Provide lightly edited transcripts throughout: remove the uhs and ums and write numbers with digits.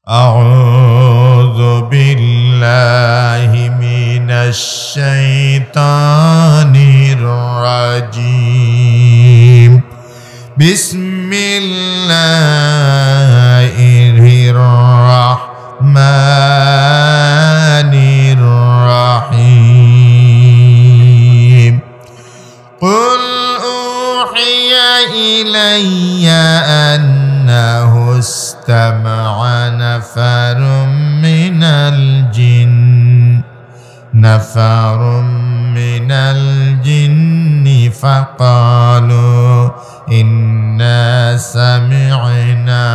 أعوذ بالله من الشيطان الرجيم بسم الله الرحمن الرحيم قل أوحي إلي أنه استمع نفر من الجن فقالوا إنا سمعنا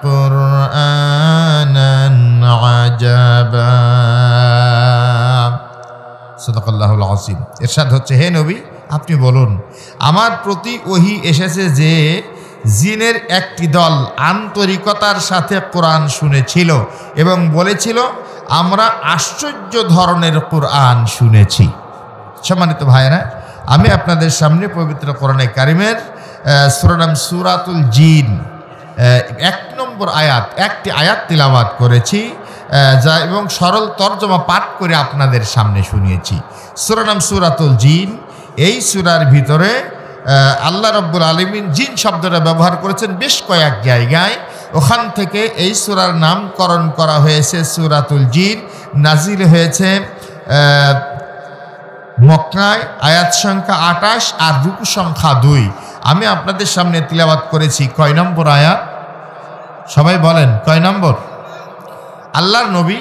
قرآنا عجبا সাদাকাল্লাহুল আযীম। ইরশাদ হচ্ছে, হে নবী আপনি বলুন, আমার প্রতি ওহী এসেছে যে জিনের একটি দল আন্তরিকতার সাথে কোরআন শুনেছিল এবং বলেছিল আমরা আশ্চর্য ধরনের কোরআন শুনেছি। সম্মানিত ভাইয়েরা, আমি আপনাদের সামনে পবিত্র কোরআনে কারিমের সূরাতুল জিন 1 নম্বর আয়াত, একটি আয়াত তিলাওয়াত করেছি যা এবং সরল তর্জমা পাঠ করে আপনাদের সামনে শুনিয়েছি। সূরাতুল জিন, এই সূরার ভিতরে আল্লাহ রাব্বুল আলামিন জিন শব্দটা ব্যবহার করেছেন বেশ কয়েক জায়গায়। ওখান থেকে এই সূরার নামকরণ করা হয়েছে সূরাতুল জিন। নাজিল হয়েছে মক্কায়, আয়াত সংখ্যা 28 আর রুকু সংখ্যা 2। আমি আপনাদের সামনে তিলাওয়াত করেছি কয় নম্বর আয়াত? সবাই বলেন কয় নম্বর? আল্লাহর নবী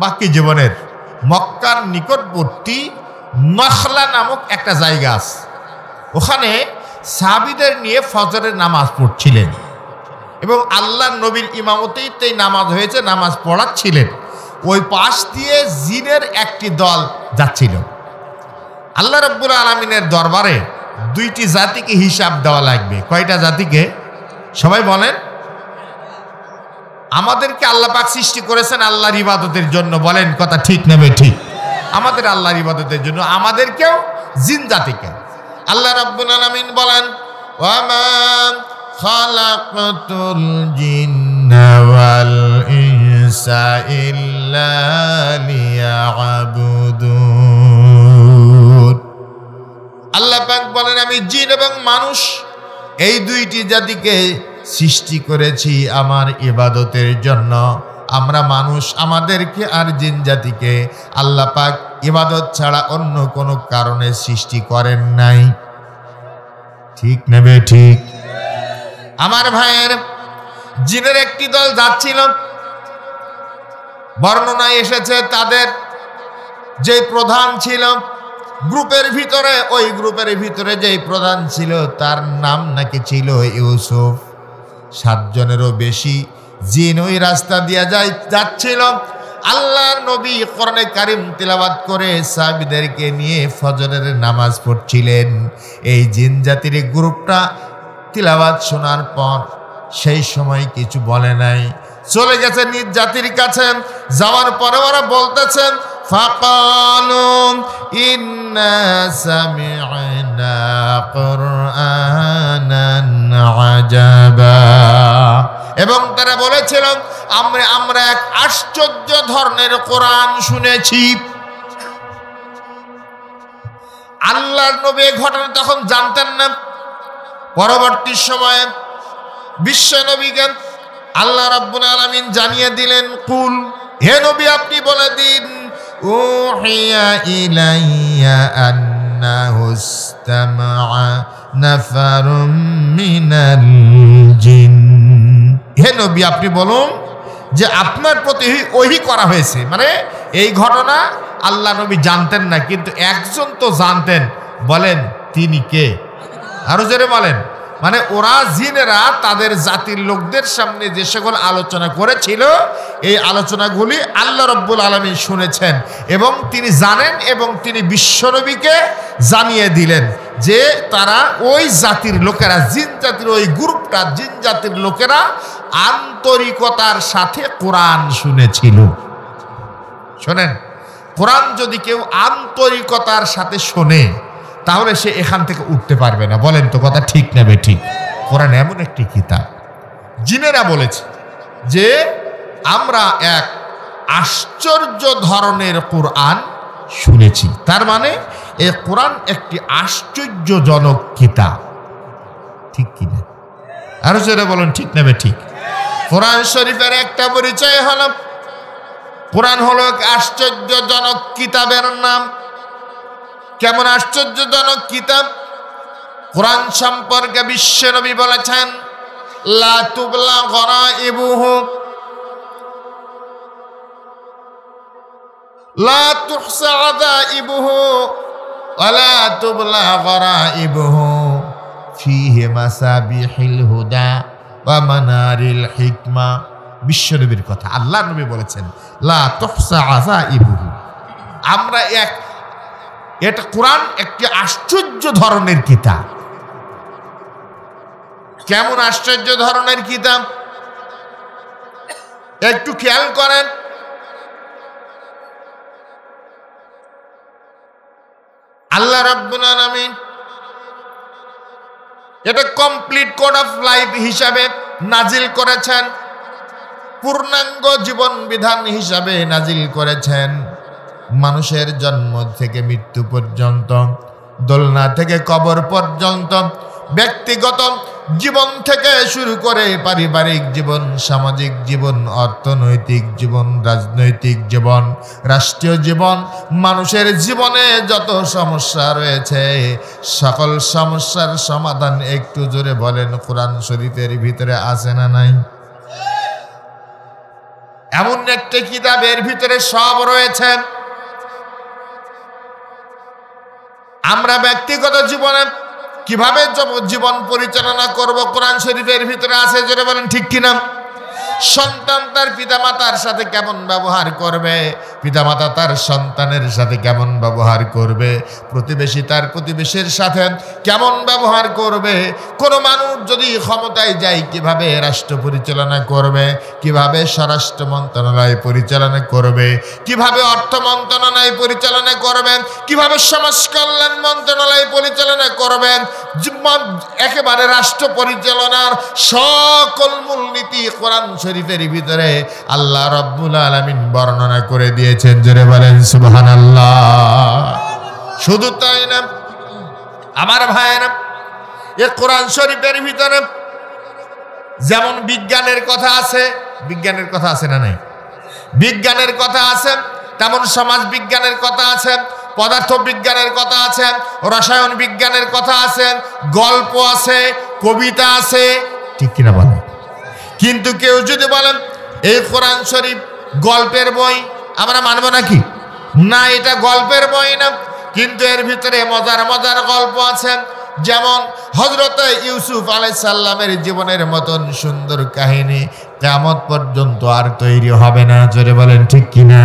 বাকি জীবনের মক্কার নিকটবর্তী নখলা নামক একটা জায়গা আছে, ওখানে সাহাবীদের নিয়ে ফজরের নামাজ পড়ছিলেন এবং আল্লাহর নবীর ইমামতেই নামাজ হয়েছে, নামাজ পড়াচ্ছিলেন। ওই পাশ দিয়ে জিনের একটি দল যাচ্ছিল। আল্লাহ রাব্বুল আলামিনের দরবারে দুইটি জাতিকে হিসাব দেওয়া লাগবে। কয়টা জাতিকে? সবাই বলেন। আমাদেরকে আল্লাহ পাক সৃষ্টি করেছেন আল্লাহর ইবাদতের জন্য, বলেন কথা ঠিক নেবে ঠিক? আমাদের আল্লাহর ইবাদতের জন্য, আমাদেরকেও জিন জাতিকে। আল্লাহ রাব্বুল আলামিন বলেন, ওয়ামা খালাকাতুল জিন্না ওয়াল ইনসা ইল্লা লিয়াবুদুন। আল্লাহ পাক বলেন, আমি জিন এবং মানুষ এই দুইটি জাতিকে সৃষ্টি করেছি আমার ইবাদতের জন্য। আমরা মানুষ আমাদেরকে আর জিন জাতিকে আল্লাহ পাক ইবাদত ছাড়া অন্য কোনো কারণে সৃষ্টি করেন নাই। ঠিক নেবে ঠিক? আমার ভাইয়ের, জিনের একটি দল যাচ্ছিল, বর্ণনায় এসেছে তাদের যে প্রধান ছিল গ্রুপের ভিতরে, ওই গ্রুপের ভিতরে যেই প্রধান ছিল তার নাম নাকি ছিল ইউসুফ। 7 জনেরও বেশি জিন ওই রাস্তা দিয়ে যাচ্ছিল। আল্লাহর নবী কোরআনে কারিম তিলাওয়াত করে সাহাবীদেরকে নিয়ে ফজরের নামাজ পড়ছিলেন। এই জিন জাতির গ্রুপটা তিলাওয়াত শোনার পর সেই সময় কিছু বলে নাই, চলে গেছে নিজ জাতির কাছে। যাওয়ার পরে ওরা বলতেছেন, ফাকালু ইন্না সামি'না কুরআনান আজাবা, এবং তারা বলেছিল আমরা এক আশ্চর্য ধরনের কোরআন শুনেছি। আল্লাহর নবী এই ঘটনা তখন জানতেন না। পরবর্তী সময়ে বিশ্ব নবীকে আল্লাহ রাব্বুল আলামিন জানিয়ে দিলেন, কুল, হে নবী আপনি বলে দিন, উহিয়া ইলাইয়া আন্নাহু ইসতামা'a নাফারুম মিনাল জিন। হে নবী আপনি বলুন যে আপনার প্রতি ওহী করা হয়েছে। মানে এই ঘটনা আল্লাহ নবী জানতেন না, কিন্তু একজন তো জানতেন। বলেন তিনি কে? আরো জোরে বলেন। মানে ওরা জিনেরা তাদের জাতির লোকদের সামনে যে সকল আলোচনা করেছিল, এই আলোচনাগুলি আল্লাহ রাব্বুল আলামিন শুনেছেন এবং তিনি জানেন এবং তিনি বিশ্বনবীকে জানিয়ে দিলেন যে তারা ওই জাতির লোকেরা, জিন জাতির ওই গ্রুপটা, জিন জাতির লোকেরা আন্তরিকতার সাথে কোরআন শুনেছিল। শোনেন, কোরআন যদি কেউ আন্তরিকতার সাথে শোনে তাহলে সে এখান থেকে উঠতে পারবে না। বলেন তো কথা ঠিক নেবে ঠিক? কোরআন এমন একটি কিতাব, জিনেরা বলেছে যে আমরা এক আশ্চর্য ধরনের কোরআন শুনেছি। তার মানে এই কোরআন একটি আশ্চর্যজনক কিতাব, ঠিক কিনা? আরো জোরে বলুন ঠিক নেবে ঠিক। কোরআন শরীফের একটা পরিচয় হলো কোরআন হলো এক আশ্চর্যজনক কিতাবের নাম। কেমন আশ্চর্যজনক কিতাব? কোরআন সম্পর্কে বিশ্বনবী বলেছেন, লা তুবলা গরাইবুহু লা তুহসা আযাইবুহু ওয়ালা তুবলা গরাইবুহু ফীহি মাসাবিহিল হুদা ওয়া মানারিল হিকমা। বিশ্বনবীর কথা, আল্লাহর নবী বলেছেন, লা তুহসা আযাইবুহু। আমরা এটা কোরআন একটি আশ্চর্য ধরনের কিতাব। কেমন আশ্চর্য ধরনের কিতাব একটু খেয়াল করেন। আল্লাহ রাব্বুল আলামিন এটা কমপ্লিট কোড অফ লাইফ হিসাবে নাজিল করেছেন, পূর্ণাঙ্গ জীবন বিধান হিসাবে নাজিল করেছেন। মানুষের জন্ম থেকে মৃত্যু পর্যন্ত, দোলনা থেকে কবর পর্যন্ত, ব্যক্তিগত জীবন থেকে শুরু করে পারিবারিক জীবন, সামাজিক জীবন, অর্থনৈতিক জীবন, রাজনৈতিক জীবন, রাষ্ট্রীয় জীবন, মানুষের জীবনে যত সমস্যা রয়েছে সকল সমস্যার সমাধান একটু জোরে বলেন কোরআন শরীফের ভিতরে আছে না নাই? এমন একটা কিতাবের ভিতরে সব রয়েছে। আমরা ব্যক্তিগত জীবনে কিভাবে জীবন পরিচালনা করব কোরআন শরীফের ভিতরে আছে, যেটা বলেন ঠিক কিনা? সন্তান তার পিতামাতার সাথে কেমন ব্যবহার করবে, পিতামাতা তার সন্তানের সাথে কেমন ব্যবহার করবে, প্রতিবেশী তার প্রতিবেশীর সাথে কেমন ব্যবহার করবে, কোনো মানুষ যদি ক্ষমতায় যায় কিভাবে রাষ্ট্র পরিচালনা করবে, কিভাবে স্বরাষ্ট্র মন্ত্রণালয় পরিচালনা করবে, কিভাবে অর্থ মন্ত্রণালয় পরিচালনা করবেন, কিভাবে সমাজ কল্যাণ মন্ত্রণালয় পরিচালনা করবেন, একেবারে রাষ্ট্র পরিচালনার সকল মূলনীতি কোরআন শরীফের ভিতরে আল্লাহ রাব্বুল আলামিন বর্ণনা করে দিয়েছেন। জোরে বলেন সুবহানাল্লাহ। শুধু তাই না আমার ভাইয়েরা, এই কোরআন শরীফের ভিতরে যেমন বিজ্ঞানের কথা আছে, বিজ্ঞানের কথা আছে না নাই? বিজ্ঞানের কথা আছে, তেমন সমাজ বিজ্ঞানের কথা আছে, পদার্থ বিজ্ঞানের কথা আছে, রসায়ন বিজ্ঞানের কথা আছে, গল্প আছে, কবিতা আছে, ঠিক কিনা বলেন? কিন্তু কেউ যদি বলেন এই কোরআন শরীফ গল্পের বই, আমরা মানব নাকি? না, এটা গল্পের বই না, কিন্তু এর ভিতরে মজার মজার গল্প আছে। যেমন হযরত ইউসুফ আলাইহিস সালামের জীবনের মতন সুন্দর কাহিনী কিয়ামত পর্যন্ত আর তৈরি হবে না। জোরে বলেন ঠিক কিনা?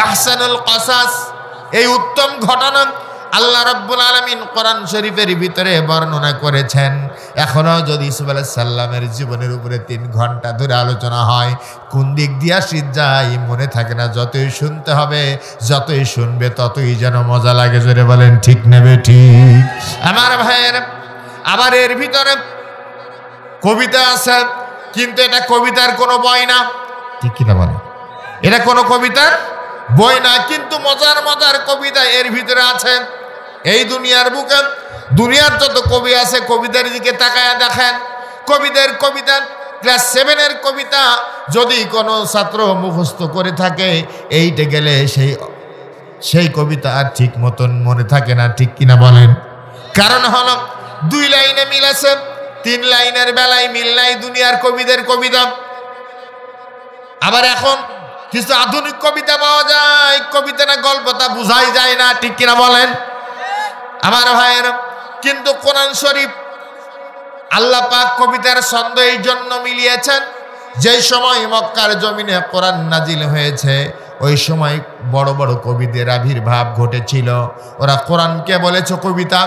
আহসানুল কসাস, এই উত্তম ঘটনা আল্লাহ রাব্বুল আলামিন কোরআন শরীফের ভিতরে বর্ণনা করেছেন। এখনো যদি ইউসুফ আলাইহিস সালামের জীবনের উপরে 3 ঘন্টা ধরে আলোচনা হয়, কোন দিক দিয়ে শীত যায় মনে থাকে না। যতই শুনতে হবে, যতই শুনবে ততই যেন মজা লাগে। জোরে বলেন ঠিক নেবে ঠিক। আমার ভাইয়ের, আবার এর ভিতরে কবিতা আছে, কিন্তু এটা কবিতার কোনো বই না, ঠিক কিনা বলে? এটা কোনো কবিতার বই না, কিন্তু মজার মজার কবিতা এর ভিতরে আছে। এই দুনিয়ার বুকে দুনিয়ার যত কবি আছে কবিতার দিকে তাকায়া দেখেন, কবিদের কবিতা ক্লাস 7-এর কবিতা যদি কোনো ছাত্র মুখস্থ করে থাকে, এইটা গেলে সেই কবিতা আর ঠিক মতন মনে থাকে না, ঠিক কিনা বলেন? কারণ হলো 2 লাইনে মিল আছে, 3 লাইনের বেলায় মিল নাই দুনিয়ার কবিদের কবিতা। আবার এখন কিছু আধুনিক কবিতা পাওয়া যায়, কবিতা না গল্পটা বুঝাই যায় না, ঠিক কিনা বলেন? আমার ভাইয়ের, কিন্তু কোরআন শরীফ আল্লাহ পাক কবিতার ছন্দ এই জন্য মিলিয়েছেন, যেই সময় মক্কার জমিনে কোরআন নাজিল হয়েছে ওই সময় বড় বড় কবিদের আবির্ভাব ঘটেছিল। ওরা কোরআনকে বলেছে কবিতা,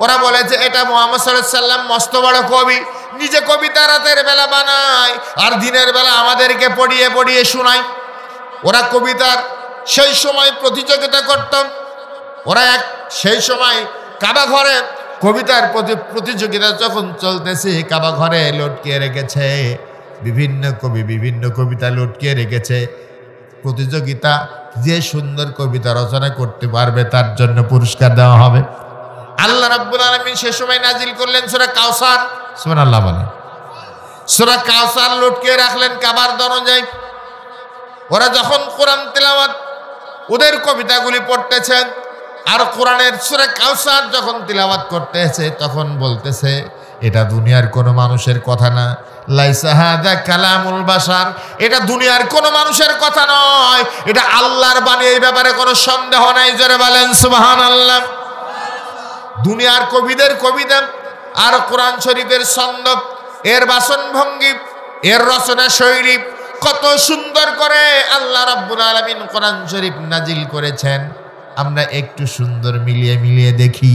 ওরা বলেছে এটা মুহাম্মদ সাল্লাল্লাহু আলাইহি সাল্লাম মস্ত বড় কবি, নিজে কবিতা রাতের বেলা বানায় আর দিনের বেলা আমাদেরকে পড়িয়ে পড়িয়ে শোনায়। ওরা কবিতার সেই সময় প্রতিযোগিতা করত। ওরা সেই সময় কাবা ঘরে কবিতার প্রতিযোগিতা যখন চলতেছে, কাবা ঘরে লটকিয়ে রেখেছে বিভিন্ন কবি বিভিন্ন কবিতা লটকিয়ে রেখেছে। প্রতিযোগিতা, যে সুন্দর কবিতা রচনা করতে পারবে তার জন্য পুরস্কার দেওয়া হবে। আল্লাহ রাব্বুল আলামিন সে সময় নাজিল করলেন সূরা কাউসার। সুবহানাল্লাহ বলেন। সূরা কাউসার লটকিয়ে রাখলেন কাবার দরজায়। ওরা যখন কোরআন তেলাওয়াত ওদের কবিতাগুলি পড়তেছে আর কোরআনের সূরা কাউসার যখন তিলাওয়াত করতেছে তখন বলতেছে এটা দুনিয়ার কোনো মানুষের কথা না, লাইসা হাযা কালামুল বাশার, এটা দুনিয়ার কোনো মানুষের কথা নয়, এটা আল্লাহর বাণী, এই ব্যাপারে কোনো সন্দেহ নাই। জোরে বলেন সুবহানাল্লাহ। দুনিয়ার কবিদের কবিতা আর কোরআন শরীফের ছন্দ, এর বাচনভঙ্গি, এর রচনা শৈলী কত সুন্দর করে আল্লাহ রাব্বুল আলামিন কোরআন শরীফ নাজিল করেছেন। আমরা একটু সুন্দর মিলিয়ে দেখি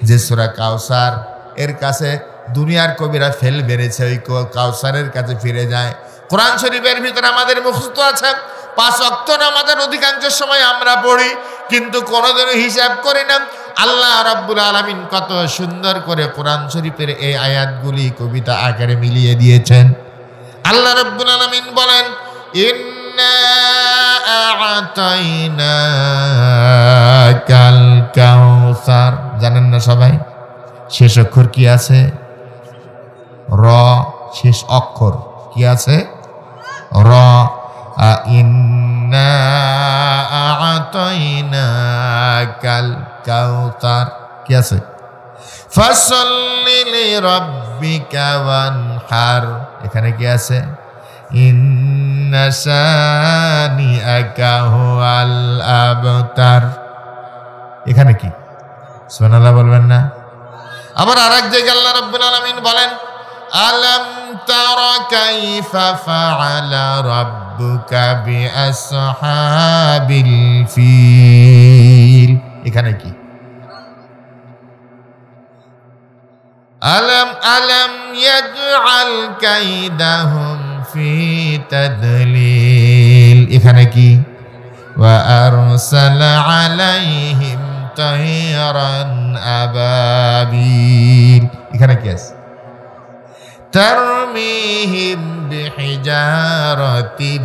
যে সূরা কাউসার এর কাছে দুনিয়ার কবিরা ফেল বেড়েছে, ওই কাউসারের কাছে ফিরে যায়। কোরআন শরীফের ভিতরে আমাদের মুখস্থ আছে, 5 ওয়াক্ত আমাদের অধিকাংশ সময় আমরা পড়ি, কিন্তু কোনোদিনও হিসাব করি না আল্লাহ রাব্বুল আলামিন কত সুন্দর করে কোরআন শরীফের এই আয়াতগুলি কবিতা আকারে মিলিয়ে দিয়েছেন। আল্লাহ রাব্বুল আলামিন বলেন, ইন্না আ'তাইনাকাল কাউসার। জানেন না সবাই শেষ অক্ষর কি আছে? র। শেষ অক্ষর কি আছে? র। ইন্না আ'তাইনাকাল কাউসার কি আছে? ফাসাল্লি লিরাব্বিকা ওয়ানহার। এখানে কি আছে? ইন্না শানিআকা হুয়াল আবতার। এখানে কি? সুবহানাল্লাহ বলবেন না? আবার আরেক জায়গায় আল্লাহ রাব্বুল আলামিন বলেন, আলাম তারা কাইফা ফাআলা রাব্বুকা বিআসহাবিল ফিল। এখানে কি? আলম ইয়াজআল কাইদাহুম ফি তাদলিল। এখানে কি? ওয়া আরসালা আলাইহিম তায়রান আবাবিল। এখানে কি আছে? তারমিহিম বিহিজারাতিম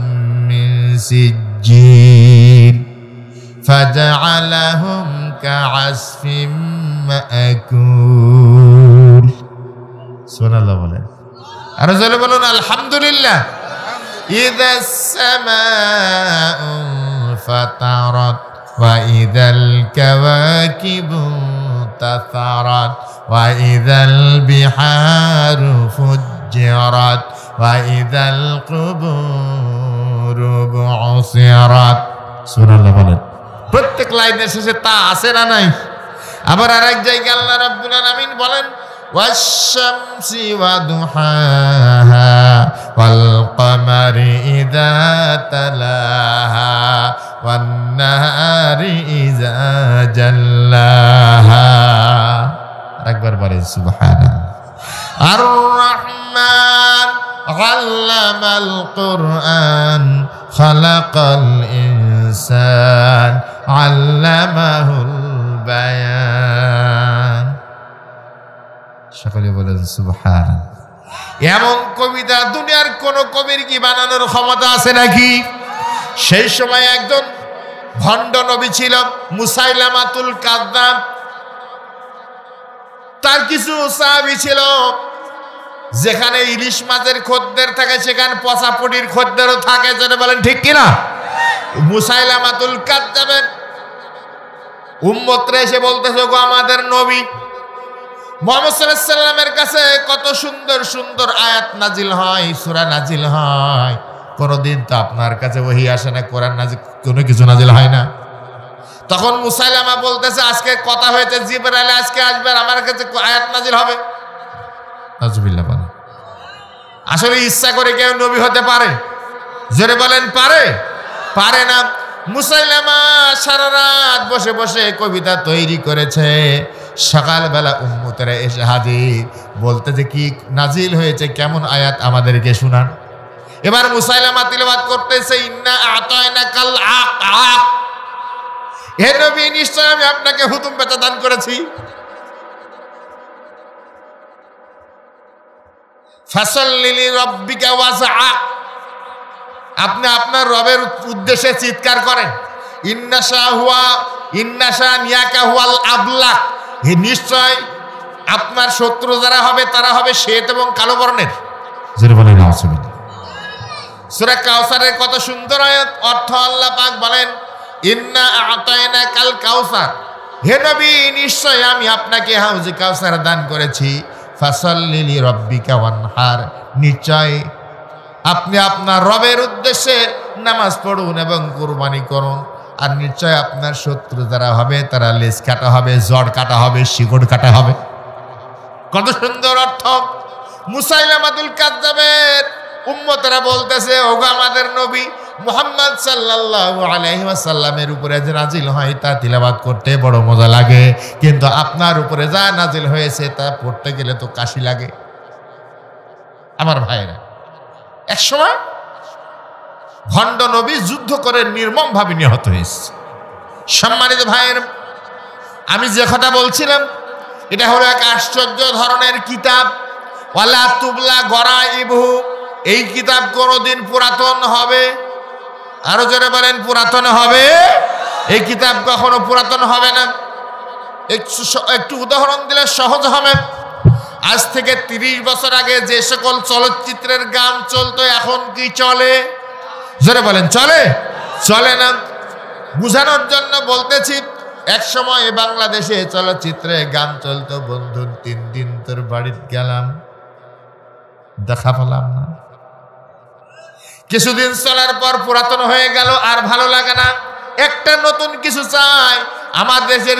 মিন সিজ্জিল ফাজআলাহুম কাআসফিম মাকুল। সুবহানাল্লাহ বলেন। আর জোরে বলুন আলহামদুলিল্লাহ। ইযাস সামাউ ফাতারাত ওয়া ইযাল কাওয়াকিবু তাসারাত ওয়া ইযাল বিহারু ফুজ্জিরাত ওয়া ইযাল কুবুরু বুসিরাত। সুবহানাল্লাহ বলেন। প্রত্যেক লাইনের শেষে তা আছে না নাই? আবার আরেক জায়গায় আল্লাহ রাব্বুল আলামিন বলেন, ওয়াশ-শামসি ওয়া দুহাহা ওয়াল কমারি ইযা তালাহা ওয়ান নাহারি ইযা জাল্লাহা। একবার বলেন সুবহানাল্লাহ। আর-রাহমান আল্লামাল কুরআন খালাকাল ইনসান আল্লামাহুল বায়ান। সকলে বলেন সুবহানাল্লাহ। এমন কবিতা দুনিয়ার কোন কবির কি বানানোর ক্ষমতা আছে নাকি? সেই সময় একজন ভণ্ড নবী ছিল মুসাইলামাতুল কাযযাব। তার কিছু সাহাবী ছিল, যেখানে ইলিশ মাছের খদ্দের থাকে সেখানে পচা পটির খদ্দেরও থাকে। যেটা বলেন ঠিক কিনা? মুসাইলামাতুল কাযযাবের উম্মতরা এসে বলতেছে, গো আমাদের নবী মুহাম্মদ সাল্লাল্লাহু আলাইহি সাল্লামের কাছে কত সুন্দর সুন্দর আয়াত নাজিল হয়, সূরা নাজিল হয়, কোনদিন তো আপনার কাছে ওহী আসে না, কোরআন নাজিল কোনো কিছু নাজিল হয় না। তখন মুসাইলামা বলতেছে, আজকে কথা হয়েছে জিবরাইল আজকে আসবে, আমার কাছে আয়াত নাজিল হবে। নাউজুবিল্লাহ বলেন। আসলে ইচ্ছা করে কেউ নবী হতে পারে? জোরে বলেন পারে? পারে না। মুসাইলামা সারা রাত বসে বসে কবিতা তৈরি করেছে। সকালবেলা উম্মতেরা এসে হাজির, বলতেছে কি নাজিল হয়েছে, কেমন আয়াত আমাদেরকে শোনান। এবার মুসাইলামা তিলাওয়াত করতেছে, ইন্না আ'তাইনাকাল আক। হে নবী, নিশ্চয় আমি আপনাকে হুতুম বেচা দান করেছি। ফাসাল্লি লিরাব্বিকা ওয়াজআ, আপনি আপনার রবের উদ্দেশ্যে চিৎকার করেন। ইন্না শানিয়াকা হুয়াল আবলাহ, নিশ্চয় আপনার শত্রু যারা হবে তারা হবে শ্বেত এবং কালো বর্ণের। যেটা বলেন সূরা কাউসারের কত সুন্দর আয়াত, অর্থ আল্লাহ পাক বলেন ইন্না আ'তাইনাকাল কাউসার, হে নবী নিশ্চয় আমি আপনাকে হাউজে কাউসার দান করেছি। ফাসাল্লি লিরাব্বিকা ওয়ানহার, নিশ্চয় আপনি আপনার রবের উদ্দেশ্যে নামাজ পড়ুন এবং কুরবানি করুন। আর নিশ্চয় আপনার শত্রু যারা হবে তারা লেজ কাটা হবে, জড় কাটা হবে, শিকড় কাটা হবে। কত সুন্দর অর্থ। মুসাইলামাতুল কাযযাবের উম্মতরা বলতেছে, ওগো আমাদের নবী মুহাম্মদ সাল্লাল্লাহু আলাইহি ওয়াসাল্লামের উপরে যে নাজিল হয় তা তিলাওয়াত করতে বড় মজা লাগে, কিন্তু আপনার উপরে যা নাজিল হয়েছে তা পড়তে গেলে তো কাশি লাগে। আমার ভাইরা, এক সময় ভণ্ড নবী যুদ্ধ করে নির্মম ভাবে নিহত হয়েছে। সম্মানিত ভাইয়ের, আমি যে কথা বলছিলাম এটা হলো এক আশ্চর্য ধরনের কিতাব। ওয়ালা তুবলা গরাইবহু, এই কিতাব কোনদিন পুরাতন হবে? আরো জোরে বলেন, পুরাতন হবে? এই কিতাব কখনো পুরাতন হবে না। একটু উদাহরণ দিলে সহজ হবে। আজ থেকে 30 বছর আগে যে সকল চলচ্চিত্রের গান চলতো এখন কি চলে? জোরে বলেন, চলে? চলে না। বুঝানোর জন্য বলতেছি, এক সময় বাংলাদেশে চলচ্চিত্রে গান চলতো, বন্ধু 3 দিন তোর বাড়িতে গেলাম, দেখা পেলাম না। কিছুদিন চলার পর পুরাতন হয়ে গেল, আর ভালো লাগে না, একটা নতুন কিছু চাই। আমার দেশের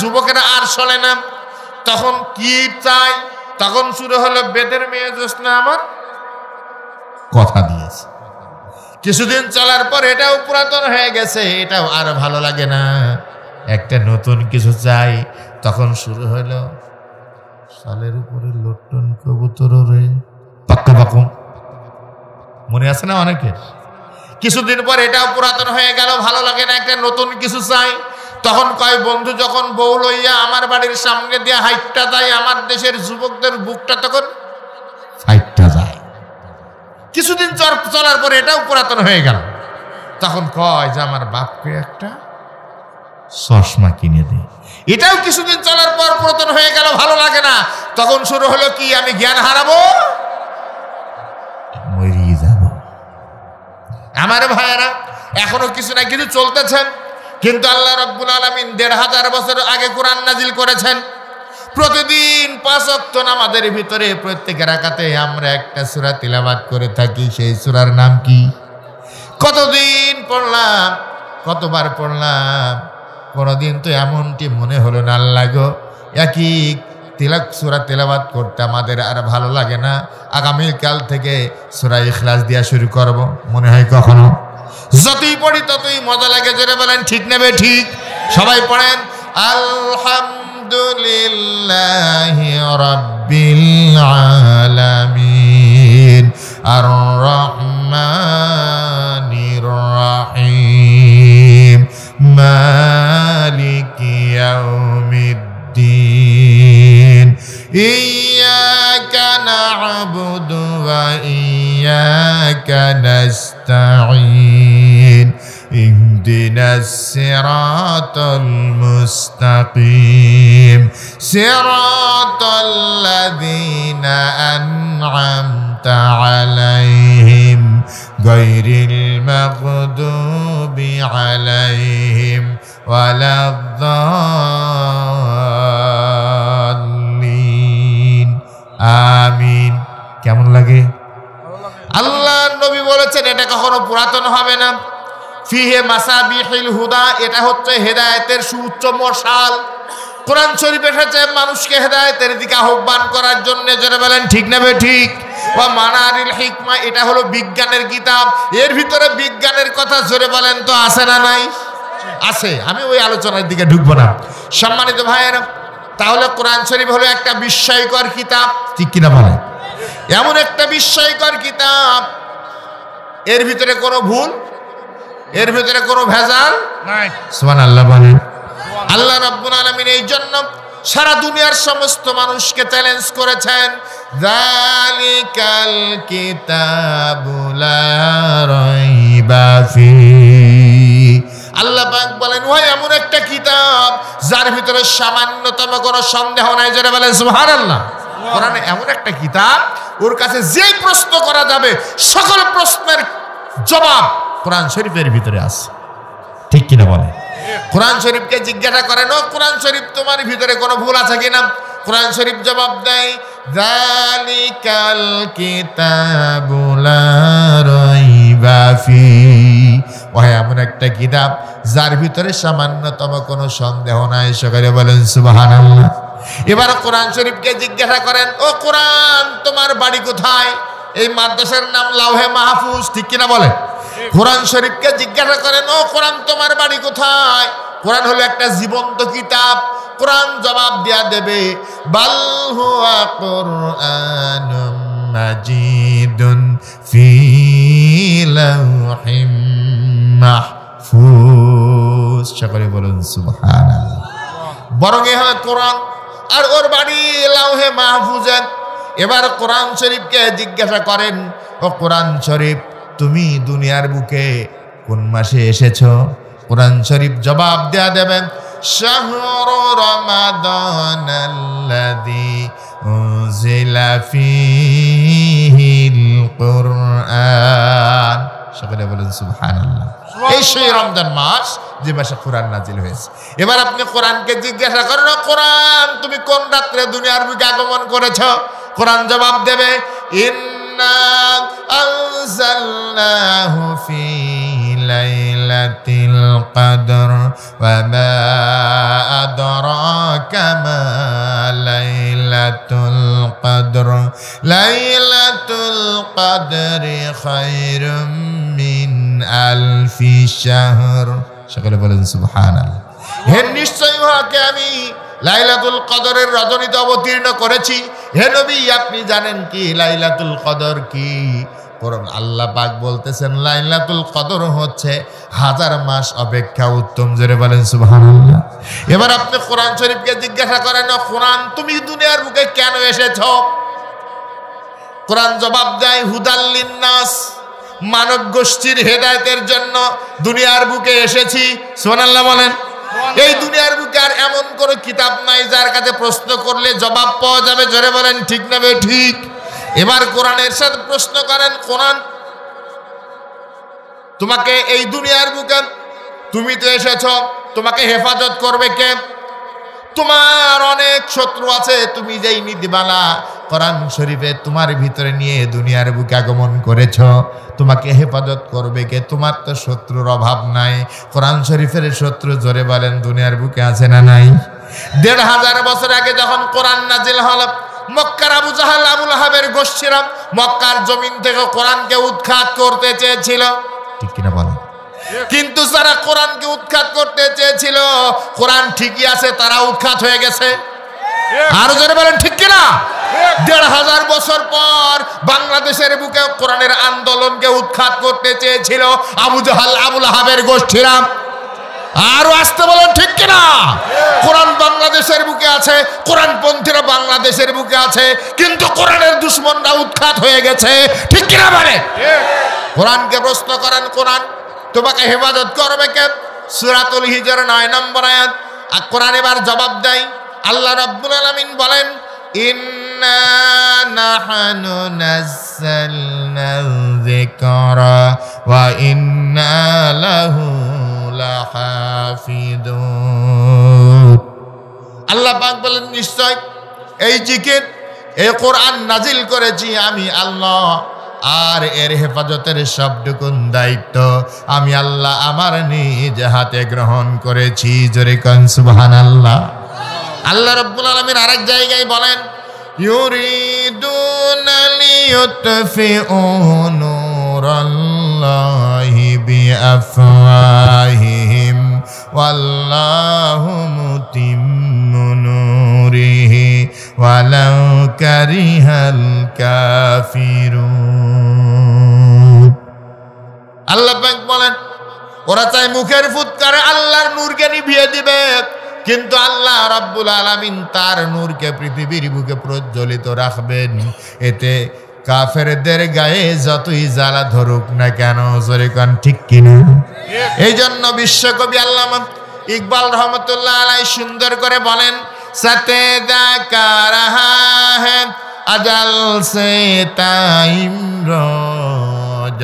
যুবকেরা আর চলে না। তখন কি চাই? তখন শুরু হলো বেদের মেয়ে জোসনা আমার কথা দিয়েছে। কিছুদিন চলার পর এটাও পুরাতন হয়ে গেছে, এটাও আর ভালো লাগে না, একটা নতুন কিছু চাই। তখন শুরু হলো সালের উপরে লট্টন কবুতর রে পাক্কা পাকুম, মনে আছে না অনেকের? কিছুদিন পর এটাও পুরাতন হয়ে গেল, ভালো লাগে না, একটা নতুন কিছু চাই। তখন কয় বন্ধু যখন বউ লইয়া আমার বাড়ির সামনে দিয়ে হাইটটা যায়, আমার দেশের যুবকদের বুকটা তখন হাইটটা যায়। কিছুদিন চলার পর এটাও পুরাতন হয়ে গেল। তখন কয় যে আমার বাপকে একটা চশমা কিনে দে। এটাও কিছুদিন চলার পর পুরাতন হয়ে গেল, ভালো লাগে না। তখন শুরু হলো কি, আমি জ্ঞান হারাবো, মরিয়ে যাব। আমার ভাইয়েরা, এখনো কিছু না কিছু চলতেছেন, কিন্তু আল্লাহ রাব্বুল আলামিন ১৫০০ বছর আগে কোরআন নাজিল করেছেন। প্রতিদিন 5 ওয়াক্ত নামাজের ভিতরে প্রত্যেক রাকাতে আমরা একটা সূরা তিলাওয়াত করে থাকি। সেই সূরার নাম কি? কতদিন পড়লাম, কতবার পড়লাম, কোনদিন তো এমনটি মনে হলো না আল্লাহ গো, একই সূরা তিলাওয়াত করতে আমাদের আর ভালো লাগে না, আগামীকাল থেকে সূরা ইখলাস দিয়া শুরু করব। মনে হয় কখনো? যতই পড়ি ততই মজা লাগে। জোরে বলেন ঠিক নেবে ঠিক? সবাই পড়েন আলহামদুলিল্লাহি রাব্বিল আলামিন আর রহমানির রহিম মালিকি ইয়াউমিদ্দিন ইয়্যাকা না'বুদু ওয়া ইয়্যাকা নাস্তাঈন ইহদিনাস সিরাতাল মুস্তাকিম সিরাতাল লাযীনা আন'আমতা আলাইহিম গায়রিল মাগদুবি আলাইহিম ওয়ালাদ-দাল্লিন। আমিন। কেমন লাগে? আল্লাহ নবী বলেছেন এটা কখনো পুরাতন হবে না। ফিহে মাসাবিহিল হুদা, এটা হচ্ছে হেদায়েতের সুউচ্চ মশাল। কোরআন শরীফ এসেছে মানুষকে হেদায়েতের দিকে আহ্বান করার জন্য। যারা বলেন ঠিক নেবে ঠিক? ওয়া মানারিল হিকমা, এটা হলো বিজ্ঞানের কিতাব। এর ভিতরে বিজ্ঞানের কথা জোরে বলেন তো আছে না নাই? আছে। আমি ওই আলোচনার দিকে ঢুকবো না। সম্মানিত ভাইয়েরা, তাহলে কোরআন শরীফ হলো একটা বিস্ময়কর কিতাব, ঠিক কিনা বলেন? এমন একটা বিস্ময়কর কিতাব, এর ভিতরে কোনো ভুল, এর ভিতরে কোনো ভেজাল নাই। সুবহানাল্লাহ বলেন। আল্লাহ রাব্বুল আলামিন এই জন্য সারা দুনিয়ার সমস্ত মানুষকে চ্যালেঞ্জ করেছেন, যালিকাল কিতাবু লা রাইবা ফীহি। আল্লাহ পাক বলেন, ওই এমন একটা কিতাব যার ভিতরে সামান্যতম কোনো সন্দেহ নাই। যারা বলেন সুবহানাল্লাহ। কোরআন এমন একটা কিতাব, ওর কাছে যে প্রশ্ন করা যাবে সকল প্রশ্নের জবাব কোরআন শরীফের ভিতরে আছে। ঠিক কিনা বলে? কোরআন শরীফকে জিজ্ঞাসা করেন, ও কোরআন শরীফ তোমার ভিতরে কোনো ভুল আছে কিনা? কোরআন শরীফ জবাব দেয়, যালিকাল কিতাবু লা রাইবা ফীহি। ওই এমন একটা কিতাব যার ভিতরে সামান্যতম কোনো সন্দেহ নাই। সকলে বলেন সুবহানাল্লাহ। এবার কোরআন শরীফকে জিজ্ঞাসা করেন, ও কোরআন তোমার বাড়ি কোথায়? এই মাদ্রাসার নাম লাউহে মাহফুজ। ঠিক কিনা বলে? কোরআন শরীফকে জিজ্ঞাসা করেন, ও কোরআন তোমার বাড়ি কোথায়? কোরআন হলো একটা জীবন্ত কিতাব। কোরআন জবাব দেয়া দেবে, বাল হুয়া কুরআনুম মাজিদুন ফি লাউহিম মাহফুজ। সকলে বলুন সুবহানাল্লাহ। বরং এ হলো কোরআন আর ওর বাড়ি লাউহে মাহফুজে। এবার কোরআন শরীফকে জিজ্ঞাসা করেন, ও কোরআন শরীফ তুমি দুনিয়ার বুকে কোন মাসে এসেছো? কোরআন শরীফ জবাব দেয়া দেবেন, শাহরু রমাদানাল্লাযী উনজিলা ফীহিল কুরআন। সকলে বলেন সুবহানাল্লাহ। এই সেই রমজান মাস যে মাসে কোরআন নাজিল হয়েছে। এবার আপনি কোরআনকে জিজ্ঞাসা করেন, কোরআন তুমি কোন রাত্রে দুনিয়ার বুকে আগমন করেছো? কোরআন জবাব দেবে, ইন্না আনজালনাহু ফী লাইলাতিল কদর ওয়া মা আদরাকা মা লাইলাতুল কদর লাইলাতুল কদরি খায়রুম মিন আলফি শাহর। সকলে বলেন সুবহানাল্লাহ। হে নিশ্চয় উহাকে আমি লাইলাতুল কদরের রজনীতে অবতীর্ণ করেছি। হে নবী আপনি জানেন কি লাইলাতুল কদর কি? কোরআন আল্লাহ পাক বলতেছেন লাইলাতুল কদর হচ্ছে 1000 মাস অপেক্ষা উত্তম। জোরে বলেন সুবহানাল্লাহ। এবার আপনি কোরআন শরীফকে জিজ্ঞাসা করেন, কোরআন তুমি দুনিয়ার বুকে কেন এসেছো? কোরআন জবাব দেয়, হুদাল লিন্নাস, মানব গোষ্ঠীর হেদায়েতের জন্য দুনিয়ার বুকে এসেছি। সুবহানাল্লাহ বলেন। এই দুনিয়ার বুকে আর এমন কোনো কিতাব নাই যার কাছে প্রশ্ন করলে জবাব পাওয়া যাবে। জোরে বলেন ঠিক না বে ঠিক? এবার কোরআনের সাথে প্রশ্ন করেন, কোরআন তোমাকে এই দুনিয়ার বুকে তুমি তো এসেছো, তোমাকে হেফাজত করবে কে? তোমার অনেক শত্রু আছে, তুমি যেই নীতিমালা কোরআন শরীফে তোমার ভিতরে নিয়ে দুনিয়ার বুকে আগমন করেছ, তোমাকে হেফাজত করবে কে? তোমার তো শত্রুর অভাব নাই। কোরআন শরীফের শত্রু জোরে বলেন দুনিয়ার বুকে আছে না নাই? 1500 বছর আগে যখন কোরআন নাজিল হলো, মক্কার আবু জাহাল আবু লাহাবের গোষ্ঠীরা মক্কার জমিন থেকে কোরআনকে উৎখাত করতে চেয়েছিল। ঠিক কিনা বলেন? কিন্তু যারা কোরআনকে উৎখাত করতে চেয়েছিল, কোরআন ঠিকই আছে, তারা উৎখাত হয়ে গেছে। আরো জোরে বলেন ঠিক কিনা? 1500 বছর পর বাংলাদেশের বুকে কোরআনের আন্দোলনকে উৎখাত করতে চেয়েছিল আবু জাহাল আবু লাহাবের গোষ্ঠীরা। আরো আসতে বলেন ঠিক কিনা? কোরআন বাংলাদেশের বুকে আছে, কোরআন পন্থীরা বাংলাদেশের বুকে আছে, কিন্তু কোরআনের দুশমনরা উৎখাত হয়ে গেছে। ঠিক কিনা বলে? কোরআনকে প্রশ্ন করেন, কোরআন তোমাকে হেফাজত করবে কে? সূরাতুল হিজর 9 নম্বর আয়াত। আর কোরআন এবার জবাব দেয়, আল্লাহ রাব্বুল আলামিন বলেন, ইন্না নাহনু নাযালনা যিকরা ওয়া ইন্না লাহু লাহাফিজুন। আল্লাহ পাক বলেন নিশ্চয় এই জিকির, এই কোরআন নাজিল করেছি আমি আল্লাহ, আর এর হেফাজতের সবটুকুন দায়িত্ব আমি আল্লাহ আমার নিজ হাতে গ্রহণ করেছি। জোরে কোন সুবহানাল্লাহ। আল্লাহ রাব্বুল আলামিন আরেক জায়গায় বলেন, ইউরিদুনা লিয়ুতফিউ নূরাল্লাহি বিআফওয়াহিহিম ওয়াল্লাহু মুতিম্মু নূরিহি ওয়ালাউ কারিহাল কাফিরুন। আল্লাহ পাক বলেন, ওরা চাই মুখের ফুৎকারে আল্লাহর নূরকে নিভিয়ে দিবে, কিন্তু আল্লাহ রাব্বুল আলামিন তার নূরকে পৃথিবীর বুকে প্রজ্বলিত রাখবেন। এতে কাফেরদের গায়ে যতই জ্বালা ধরুক না কেন, জোরে কোন ঠিক কিনা? এই জন্য বিশ্বকবি আল্লামা ইকবাল রহমতুল্লাহ আলাইহি সুন্দর করে বলেন, সতেদা কারহা হ্যাঁ अजल से टाइम रोज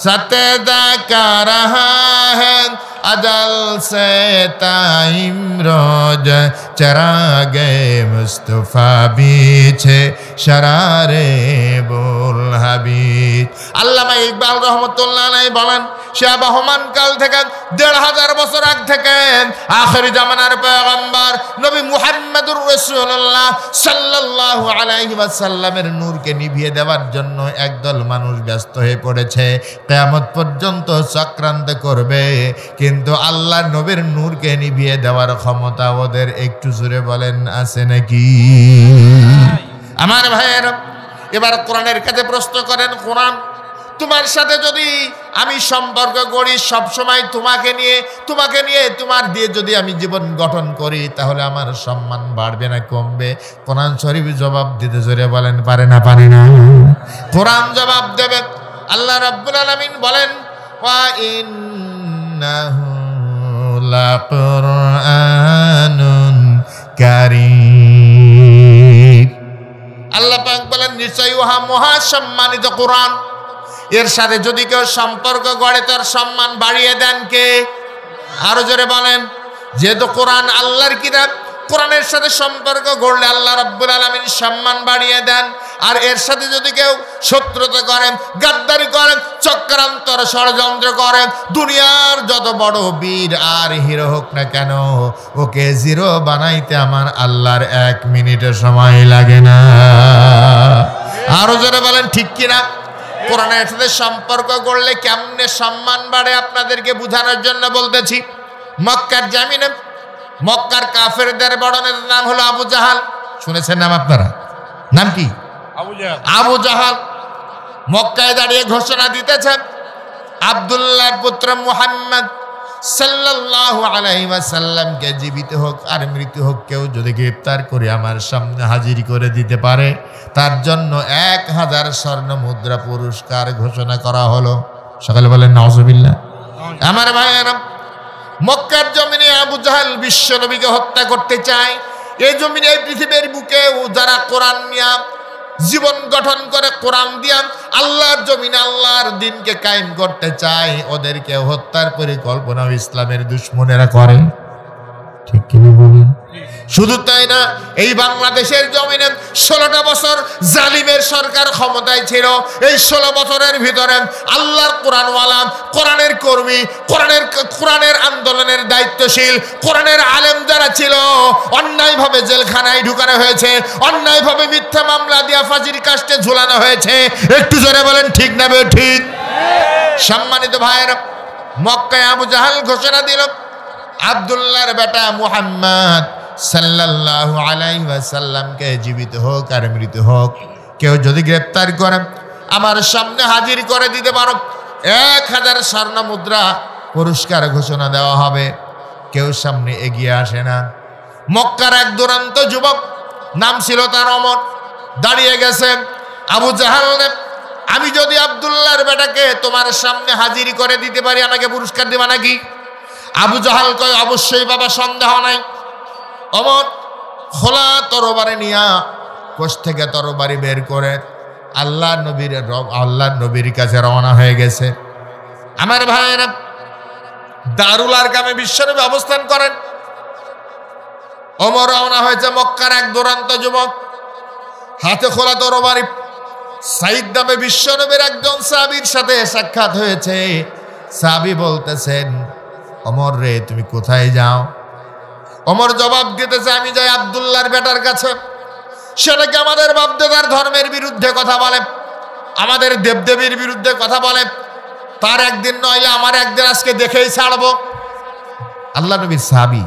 सतेदा का रहा है अजल से टाइम रोज चरागे मुस्तफा पीछे शरारे बोल हबीब। আল্লামা ইকবাল রহমতুল্লাহ আলাইহি বলেন, সে আবহমান কাল থেকে ১৫০০ বছর আগ থেকে আখিরি জামানার পয়গম্বর নবী মুহাম্মদুর রাসূলুল্লাহ সাল্লাল্লাহু আলাইহি ওয়াসাল্লামের নূরকে নিভিয়ে দেওয়ার জন্য একদল মানুষ ব্যস্ত হয়ে পড়েছে। কিয়ামত পর্যন্ত চক্রান্ত করবে, কিন্তু আল্লাহর নবীর নূরকে নিভিয়ে দেওয়ার ক্ষমতা ওদের একটু জোরে বলেন আছে নাকি? আমার ভাইয়েরা, এবার কোরআনের কাছে প্রশ্ন করেন, কোরআন তোমার সাথে যদি আমি সম্পর্ক করি, সবসময় তোমাকে নিয়ে তোমার দিয়ে যদি আমি জীবন গঠন করি, তাহলে আমার সম্মান বাড়বে না কমবে? কোরআন শরীফ জবাব দিতে জোরে বলেন পারে না? পারে না? কোরআন জবাব দেবে। আল্লাহ রাব্বুল আলামিন বলেন, ওয়া ইন্নাহু লাকুরআনুন কারীম। আল্লাহ পাক বলেন, নিশ্চয়ই উহা মহা সম্মানিত কোরআন। এর সাথে যদি কেউ সম্পর্ক গড়ে তার সম্মান বাড়িয়ে দেন কে? আরো জোরে বলেন। যেহেতু কোরআন আল্লাহর কিতাব, কোরআনের সাথে সম্পর্ক গড়লে আল্লাহ রাব্বুল আলামিন সম্মান বাড়িয়ে দেন। আর এর সাথে যদি কেউ শত্রুতা করেন, গাদ্দারি করেন, চক্রান্তর ষড়যন্ত্র করেন, দুনিয়ার যত বড় বীর আর হিরো হোক না কেন, ওকে জিরো বানাইতে আমার আল্লাহর 1 মিনিটের সময় লাগে না। আরো জোরে বলেন ঠিক কিনা? কোরআনের সাথে সম্পর্ক গড়লে কেমনে সম্মান বাড়ে আপনাদেরকে বোঝানোর জন্য বলতেছি। মক্কার জামিনে মক্কার কাফেরদের বড় নেতার নাম হলো আবু জাহাল। শুনেছেন নাম আপনারা? নাম কি? আবু জাহাল। মক্কায় দাঁড়িয়ে ঘোষণা দিতেছেন, আব্দুল্লাহর পুত্র মুহাম্মদ সাল্লাল্লাহু আলাইহি ওয়াসাল্লামকে জীবিত হোক আর মৃত্যু হোক, কেউ যদি গ্রেফতার করে আমার সামনে হাজির করে দিতে পারে, তার জন্য 1000 স্বর্ণ মুদ্রা পুরস্কার ঘোষণা করা হলো। সকালে বলেন নাউজুবিল্লাহ। আমার ভাইয়েরা, মক্কার জমিনে আবু জাহাল বিশ্ব নবীকে হত্যা করতে চায়। এই জমিনে, এই পৃথিবীর বুকে যারা কোরআন নিয়ে জীবন গঠন করে, কোরআন দিয়া আল্লাহর জমিনে আল্লাহর দ্বীনকে কায়েম করতে চায়, ওদেরকে হত্যার পরিকল্পনা ইসলামের দুশমনেরা করে। ঠিক কিনা বলেন? শুধু তাই না, এই বাংলাদেশের জমিনে 16টা বছর জালিমের সরকার ক্ষমতায় ছিল। এই 16 বছরের ভিতরে আল্লাহর কোরআনওয়ালা, কোরআনের কর্মী, কোরআনের আন্দোলনের দায়িত্বশীল, কোরআনের আলেম যারা ছিল, অন্যায়ভাবে জেলখানায় ঢুকানো হয়েছে, অন্যায়ভাবে মিথ্যা মামলা দিয়া ফাঁসির কাস্টে ঝুলানো হয়েছে। একটু জোরে বলেন ঠিক না? ঠিক। সম্মানিত ভাইয়েরা, মক্কায় আবু জাহাল ঘোষণা দিল, আব্দুল্লাহর বেটা মুহাম্মদ সাল্লাল্লাহু আলাইহি ওয়াসাল্লামকে জীবিত হোক আর মৃত্যু হোক, কেউ যদি গ্রেফতার করে আমার সামনে হাজির করে দিতে পারো, 1000 স্বর্ণ মুদ্রা পুরস্কার ঘোষণা দেওয়া হবে। কেউ সামনে এগিয়ে আসে না। মক্কার এক দুরন্ত যুবক, নাম ছিল তার ওমর, দাঁড়িয়ে গেছে। আবু জাহাল, আমি যদি আব্দুল্লাহর বেটাকে তোমার সামনে হাজির করে দিতে পারি, আমাকে পুরস্কার দিবা নাকি? আবু জাহাল কয়, অবশ্যই বাবা, সন্দেহ নাই। ওমর খোলা তরবারি নিয়া কোষ থেকে তরবারি বের করে আল্লাহ নবীর কাছে রওনা হয়ে গেছে। আমার ভাইয়েরা, দারুল আরকামে বিশ্বনবী অবস্থান করেন। ওমর রওনা হয়েছে। মক্কার এক দুরন্ত যুবক, হাতে খোলা তরবারি। সাইদ নামে বিশ্বনবীর একজন সাহাবীর সাথে সাক্ষাৎ হয়েছে। সাহাবী বলতেছেন, ওমর রে, তুমি কোথায় যাও? ওমর জবাব দিতেছে, আমি যাই আব্দুল্লাহর বেটার কাছে। সে নাকি আমাদের বাপদাদার ধর্মের বিরুদ্ধে কথা বলে, আমাদের দেবদেবীর বিরুদ্ধে কথা বলে। তার একদিন নইলে আমার একদিন আজকে দেখেই ছাড়বো। আল্লাহ নবীর সাহাবী,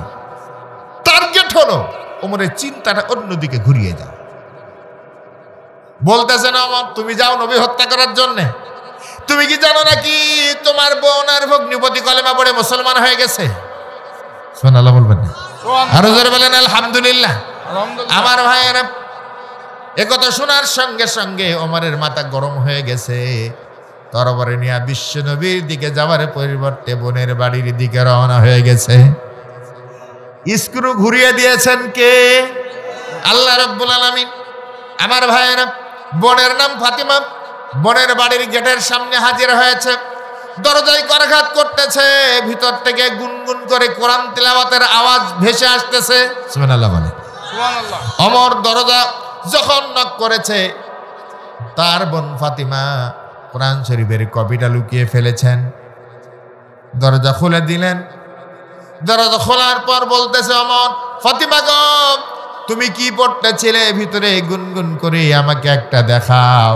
টার্গেট হলো ওমরের চিন্তাটা অন্যদিকে ঘুরিয়ে যাও। বলতেছে না, ওমর তুমি যাও নবী হত্যা করার জন্য। তুমি কি জানো নাকি তোমার বোন আর ভগ্নিপতি কলেমা পড়ে মুসলমান হয়ে গেছে? সুবহানাল্লাহ বলবেন না? আরো জোরে বলেন আলহামদুলিল্লাহ। আমার ভাইয়েরা, একথা শোনার সঙ্গে সঙ্গে ওমরের মাথা গরম হয়ে গেছে। তরবারি নিয়ে বিশ্ব নবীর দিকে যাওয়ার পরিবর্তে বোনের বাড়ির দিকে রওনা হয়ে গেছে। স্ক্রু ঘুরিয়ে দিয়েছেন কে? আল্লাহ রাব্বুল আলামিন। আমার ভাইয়েরা, বোনের নাম ফাতিমা, বোনের বাড়ির গেটের সামনে হাজির হয়েছে। দরজায় করাঘাত করতেছে, ভিতর থেকে গুনগুন করে কোরআন তিলাওয়াতের আওয়াজ ভেসে আসতেছে। সুবহানাল্লাহ বলে। সুবহানাল্লাহ। ওমর দরজা যখন নক করেছে, তার বোন ফাতিমা কোরআন শরীফের কপিটা লুকিয়ে ফেলেছেন। দরজা খুলে দিলেন। দরজা খোলার পর বলতেছে ওমর, ফাতিমা গো, তুমি কি পড়তেছিলে ভিতরে গুনগুন করে আমাকে একটা দেখাও।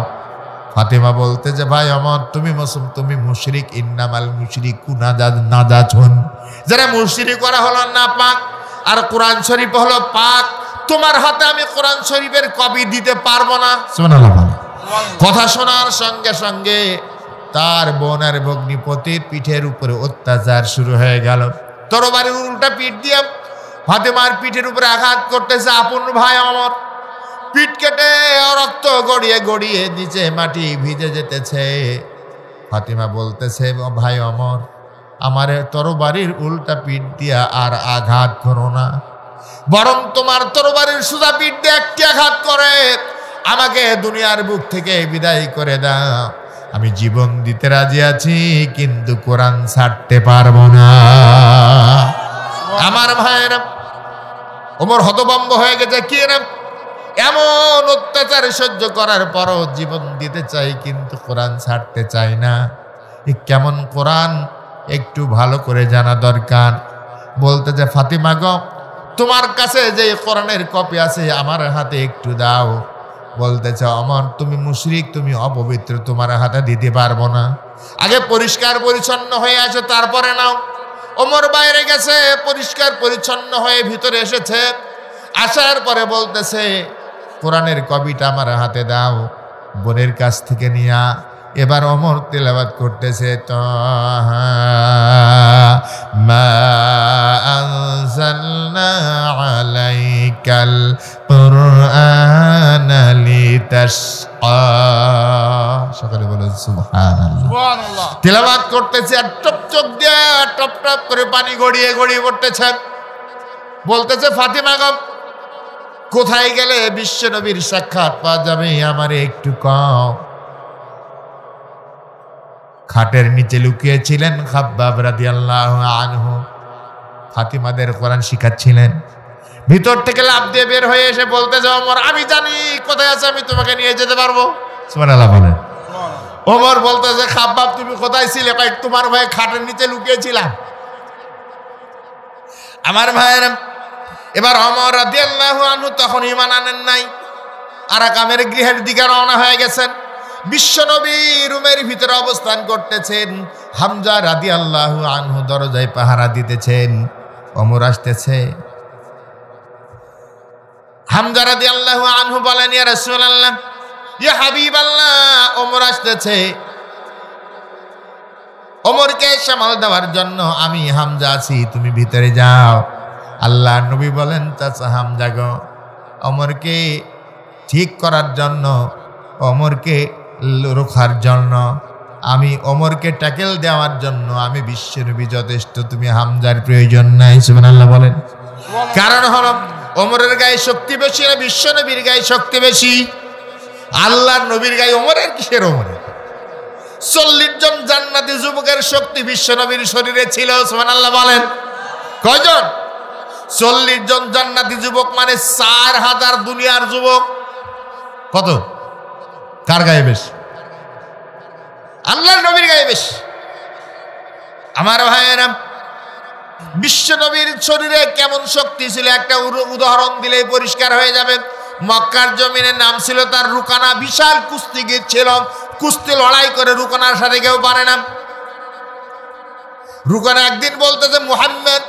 ফাতিমা বলতে যে ভাই ওমর, তুমি মুশরিক, ইন্নামাল মুশরিকুনা নাজাসুন। যারা মুশরিক করা হলো না পাক, আর কোরআন শরীফ হলো পাক। তোমার হাতে আমি কোরআন শরীফের কপি দিতে পারবো না। সুবহানাল্লাহ। কথা শোনার সঙ্গে সঙ্গে তার বোন আর ভগ্নিপতির পিঠের উপরে অত্যাচার শুরু হয়ে গেল। তরবারির উল্টা পিঠ দিয়ে ফাতিমার পিঠের উপরে আঘাত করতেছে আপন ভাই ওমর। পিঠ কেটে রক্ত গড়িয়ে গড়িয়ে নিচে মাটি ভিজে যেতেছে। ফাতিমা বলতেছে, ভাই ওমর, আমার তরবারির উল্টা পিঠ দিয়া আর আঘাত করো না, বরং তোমার তরবারির সোজা পিঠ দিয়ে একটি আঘাত করে আমাকে দুনিয়ার বুক থেকে বিদায় করে দাও। আমি জীবন দিতে রাজি আছি, কিন্তু কোরআন ছাড়তে পারবো না। আমার ভাইয়েরা, ওমর হতভম্ব হয়ে গেছে। কি না, এমন অত্যাচার সহ্য করার পরও জীবন দিতে চাই, কিন্তু কোরআন ছাড়তে চাই না। কেমন কোরআন একটু ভালো করে জানা দরকার। বলতে যে ফাতিমা গো, তোমার কাছে যে কোরআনের কপি আছে আমার হাতে একটু দাও। বলতেছে ওমর, তুমি মুশরিক, তুমি অপবিত্র, তোমার হাতে দিতে পারবো না। আগে পরিষ্কার পরিচ্ছন্ন হয়ে আসে, তারপরে নাও। ওমর বাইরে গেছে, পরিষ্কার পরিচ্ছন্ন হয়ে ভিতরে এসেছে। আসার পরে বলতেছে, কোরআনের কপিটা আমার হাতে দাও। বোনের কাছ থেকে নিয়া এবার ওমর তেলাওয়াত করতেছে, তাহা মা আনজালনা আলাইকাল কুরআনা লিতাশকা। সকলে বলেন সুবহানাল্লাহ। তেলাওয়াত করতেছে আর টপ চোখ দিয়ে টপ টপ করে পানি গড়িয়ে গড়িয়ে পড়তেছে। বলতেছে ফাতিমা গো, কোথায় গেলে বিশ্ব নবীর সাক্ষাৎ পাওয়া যাবে, আমারে একটু কও। খাটের নিচে লুকিয়েছিলেন খাব্বাব রাদিয়াল্লাহু আনহু, ফাতিমাদের কোরআন শিখাচ্ছিলেন। ভিতর থেকে লাফ দিয়ে বের হয়ে এসে বলতেছে, ওমর আমি জানি কোথায় আছে, আমি তোমাকে নিয়ে যেতে পারবো। সুবহানাল্লাহ বলেন। ওমর বলতেছে, খাব্বাব তুমি কোথায় ছিলে? তোমার ভাই খাটের নিচে লুকিয়েছিলাম। আমার ভাইয়ের, এবার ওমর রাদিয়াল্লাহু আনহু তখন ঈমান আনেন নাই, আরাকামের গৃহের দিকে রওনা হয়ে গেছেন। বিশ্বনবী রুমের ভিতরে অবস্থান করতেছেন। হামজা রাদিয়াল্লাহু আনহু দরজায় পাহারা দিতেছেন। ওমর আসতেছে। হামজা রাদিয়াল্লাহু আনহু বলেন, ইয়া রাসূলুল্লাহ, ইয়া হাবিবাল্লাহ, ওমর আসতেছে। ওমরকে সামাল দেওয়ার জন্য আমি হামজা আছি, তুমি ভিতরে যাও। আল্লাহ নবী বলেন, চাচা হামজা গো, ওমরকে ঠিক করার জন্য, ওমরকে রোখার জন্য, আমি ওমরকে ট্যাকেল দেওয়ার জন্য আমি বিশ্বনবী যথেষ্ট, তুমি হামজার প্রয়োজন নাই। সুবহানাল্লাহ বলেন। কারণ হলো ওমরের গায়ে শক্তি বেশি না বিশ্বনবীর গায়ে শক্তি বেশি? আল্লাহর নবীর গায়ে ওমরের কিসের? ওমরের 40 জন জান্নাতি যুবকের শক্তি বিশ্বনবীর শরীরে ছিল। সুবহানাল্লাহ বলেন। কয়জন? 40 জন জান্নাতি যুবক, মানে 4000 দুনিয়ার যুবক। কত? কার গায়ে বেশি? আল্লাহর নবীর গায়ে বেশি। আমার ভাইয়েরা, বিশ্ব নবীর শরীরে কেমন শক্তি ছিল একটা উদাহরণ দিলেই পরিষ্কার হয়ে যাবে। মক্কার জমিনের নাম ছিল তার রুকানা। বিশাল কুস্তিগীর ছিল, কুস্তি লড়াই করে রুকানার সাথে কেউ পারে না। রুকানা একদিন বলতেছে, মুহাম্মদ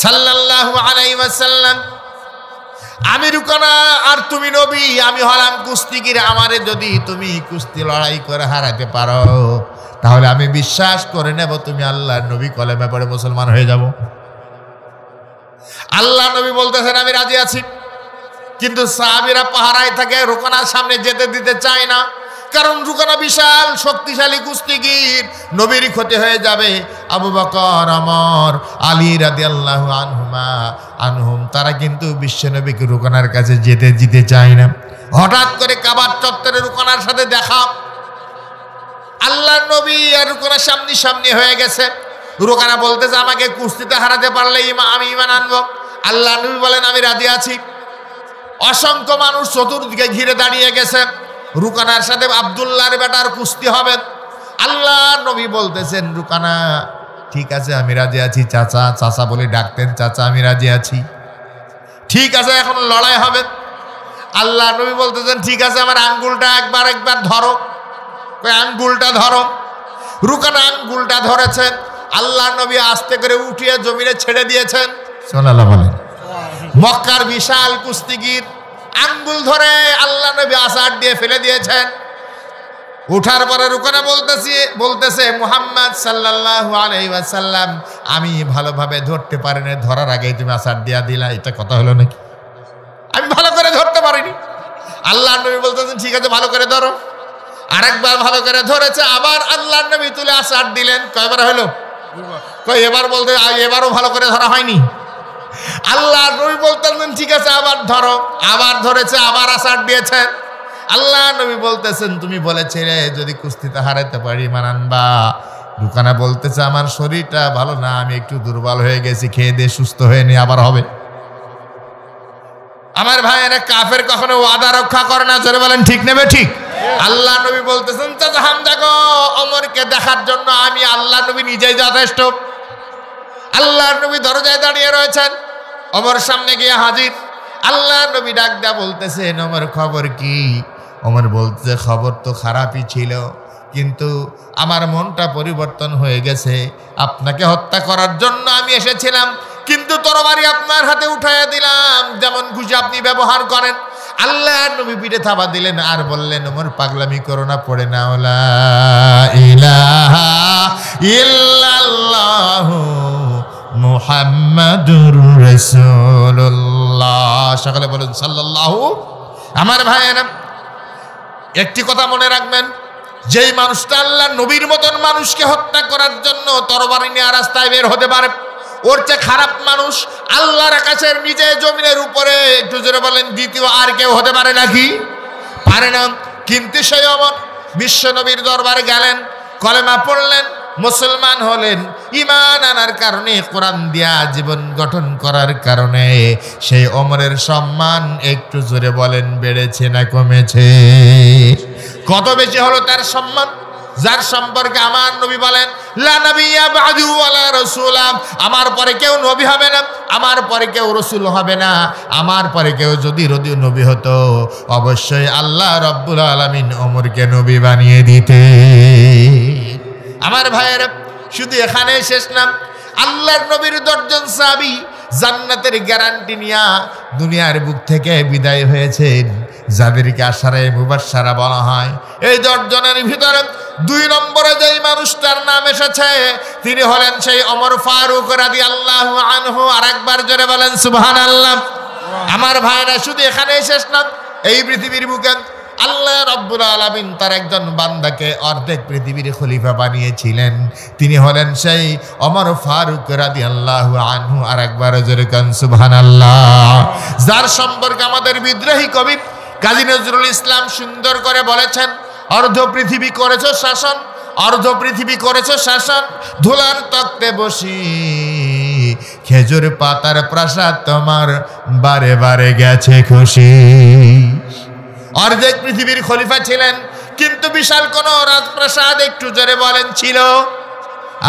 সাল্লাল্লাহু আলাইহি ওয়াসাল্লাম, আমি রুকানা আর তুমি নবী, আমি হলাম কুস্তিগীর। আমারে যদি তুমি কুস্তি লড়াই করে হারাতে পারো, তাহলে আমি বিশ্বাস করে নেব তুমি আল্লাহর নবী, কলেমা পড়ে মুসলমান হয়ে যাব। আল্লাহ নবী বলতেছেন আমি রাজি আছি, কিন্তু সাহাবীরা পাহারায় থাকে, রুকানার সামনে যেতে দিতে চায় না, কারণ রুকানা বিশাল শক্তিশালী কুস্তিগীর, নবীর ক্ষতি হয়ে যাবে। আবু বকর, ওমর, আলী রাদিয়াল্লাহু আনহুম তারা কিন্তু বিশ্বনবীকে রুকানার কাছে যেতে দিতে চায় না। হঠাৎ করে কাবার চত্বরে রুকানার সাথে দেখা, আল্লাহ নবী আর রুকানা সামনি সামনি হয়ে গেছে। রুকানা বলতেছে আমাকে কুস্তিতে হারাতে পারলে আমি ঈমান আনবো। আল্লাহ নবী বলেন আমি রাজি আছি। অসংখ্য মানুষ চতুর্দিকে ঘিরে দাঁড়িয়ে গেছে, রুকানার সাথে আব্দুল্লাহর বেটার কুস্তি হবে। আল্লাহ নবী বলতেছেন রুকানা ঠিক আছে আমি রাজি আছি, চাচা চাচা বলে ডাকতেন, চাচা আমি রাজি আছি, ঠিক আছে এখন লড়াই হবে। আল্লাহ নবী বলতেছেন ঠিক আছে আমার আঙ্গুলটা একবার ধরো, আঙ্গুলটা ধরো। রুকানা আঙ্গুলটা ধরেছেন, আল্লাহ নবী আস্তে করে উঠিয়ে জমিনে ছেড়ে দিয়েছেন। সুবহানাল্লাহ বলেন। মক্কার বিশাল কুস্তিগীর আঙ্গুল ধরে আল্লাহ নবী আসার দিয়ে ফেলে দিয়েছেন। উঠার পরে রুকানা বলতেছে মুহাম্মদ সাল্লাল্লাহু আলাইহি ওয়াসাল্লাম আমি ভালোভাবে ধরতে পারিনি, ধরার আগেই তুমি আসার দিয়া দিলা, এটা কথা হলো নাকি? আমি ভালো করে ধরতে পারিনি। আল্লাহ নবী বলতেছেন ঠিক আছে ভালো করে ধরো। আরেকবার ভালো করে ধরেছে, আবার আল্লাহ নবী তুলে আসার দিলেন। কয়বার হলো? কই এবার বলতে এবারও ভালো করে ধরা হয়নি। আল্লাহ নবী বলতেছেন ঠিক আছে আবার ধরো, আবার ধরেছে, আবার আসার দিয়েছেন। আল্লাহ নবী বলতেছেন তুমি বলেছিলে যদি কুস্তিতে হারাতে পারি ঈমান আনবা। রুকানা বলতেছে আমার শরীরটা ভালো না, আমি একটু দুর্বল হয়ে গেছি, খেয়ে দিয়ে সুস্থ হয়ে নিয়ে আবার হবে। আমার ভাইয়েরা কাফের কখনো ওয়াদা রক্ষা করে না, জোরে বলেন ঠিক নেবে ঠিক। আল্লাহ নবী বলতেছেন চাচা হামজা গো, ওমরকে দেখার জন্য আমি আল্লাহ নবী নিজেই যথেষ্ট। আল্লাহ নবী দরজায় দাঁড়িয়ে রয়েছেন, ওমর সামনে গিয়ে হাজির। আল্লাহ নবী ডাক দেয়া বলতেছেন ওমর খবর কি? ওমর বলতেছে খবর তো খারাপই ছিল, কিন্তু আমার মনটা পরিবর্তন হয়ে গেছে। আপনাকে হত্যা করার জন্য আমি এসেছিলাম, কিন্তু তরবারি আপনার হাতে উঠাইয়া দিলাম, যেমন খুশি আপনি ব্যবহার করেন। আল্লাহ নবী পিঠে থাবা দিলেন আর বললেন ওমর পাগলামি করো না, পড়ে না লা ইলাহা ইল্লাল্লাহু মুহাম্মাদুর রাসূলুল্লাহ। সকলে বলুন সাল্লাল্লাহু। আমার ভাইয়েরা একটি কথা মনে রাখবেন, যেই মানুষটা আল্লাহ নবীর মতন মানুষকে হত্যা করার জন্য তরবারি নিয়ে রাস্তায় বের হতে পারে, ওর চেয়ে খারাপ মানুষ আল্লাহর আকাশের নিচে জমিনের উপরে একটু জোরে বলেন দ্বিতীয় আর কেউ হতে পারে নাকি? পারে না। কিন্তু সেই ওমর বিশ্ব নবীর দরবারে গেলেন, কলেমা পড়লেন, মুসলমান হলেন। ঈমান আনার কারণে, কোরআন দিয়া জীবন গঠন করার কারণে সেই ওমরের সম্মান একটু জোরে বলেন বেড়েছে না কমেছে? কত বেশি হলো তার সম্মান, যার সম্পর্কে আমার নবী বলেন লা নাবিয়্যা বা'দু ওয়ালা রাসূলা, আমার পরে কেউ নবী হবে না, আমার পরে কেউ রাসূল হবে না। আমার পরে কেউ যদি নবী হতো অবশ্যই আল্লাহ রাব্বুল আলামিন ওমরকে নবী বানিয়ে দিতে। আমার ভাইয়েরা শুধু এখানেই শেষ না, আল্লাহর নবীর 10 জন সাহাবী জান্নাতের গ্যারান্টি নিয়ে দুনিয়ার বুক থেকে বিদায় হয়েছেন, যাদেরকে আশারে মুবাশশারা বলা হয়। এই 10 জনের ভিতরে 2 নম্বরে যেই মানুষটার নাম এসেছে তিনি হলেন সেই ওমর ফারুক রাদিয়াল্লাহু আনহু। আরেকবার জোরে বলেন সুবহানাল্লাহ। আমার ভাইরা শুধু এখানেই শেষ না, এই পৃথিবীর বুকে আল্লাহ রাব্বুল আলামিন তার একজন বান্দাকে অর্ধেক পৃথিবীর খলিফা বানিয়েছিলেন, তিনি হলেন সেই ওমর ফারুক রাদিয়াল্লাহু আনহু। আরেকবার জোরে বলেন সুবহানাল্লাহ। যার সম্পর্কে আমাদের বিদ্রোহী কবি কাজী নজরুল ইসলাম সুন্দর করে বলেছেন অর্ধ পৃথিবী করেছো শাসন, অর্ধ পৃথিবী করেছো শাসন, ধুলার তক্তে বসি খেজুর পাতার প্রাসাদ তোমার বারে বারে গেছে খুশি। অর্ধেক পৃথিবীর খলিফা ছিলেন, কিন্তু বিশাল কোন রাজপ্রাসাদ একটু জোরে বলেন ছিল?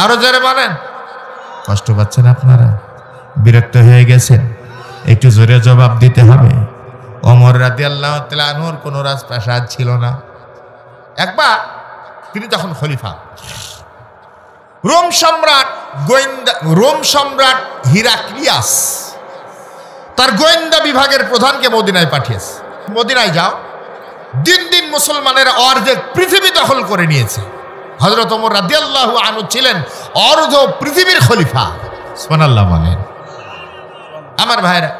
আরো জোরে বলেন। কষ্ট পাচ্ছেন আপনারা? বিরক্ত হয়ে গেছেন? একটু জোরে জবাব দিতে হবে। ওমর রাদিয়াল্লাহু তাআলা আনহুর কোন রাজপ্রাসাদ ছিল না। একবার তিনি তখন খলিফা, রোম সম্রাট হিরাক্লিয়াস তার গোয়েন্দা বিভাগের প্রধানকে মদিনায় পাঠিয়েছে। মদিনায় যাও, দিন দিন মুসলমানের অর্ধেক পৃথিবী দখল করে নিয়েছে। হযরত ওমর রাদিয়াল্লাহু আনহু ছিলেন অর্ধ পৃথিবীর খলিফা। সুবহানাল্লাহ বলেন। আমার ভাইরা,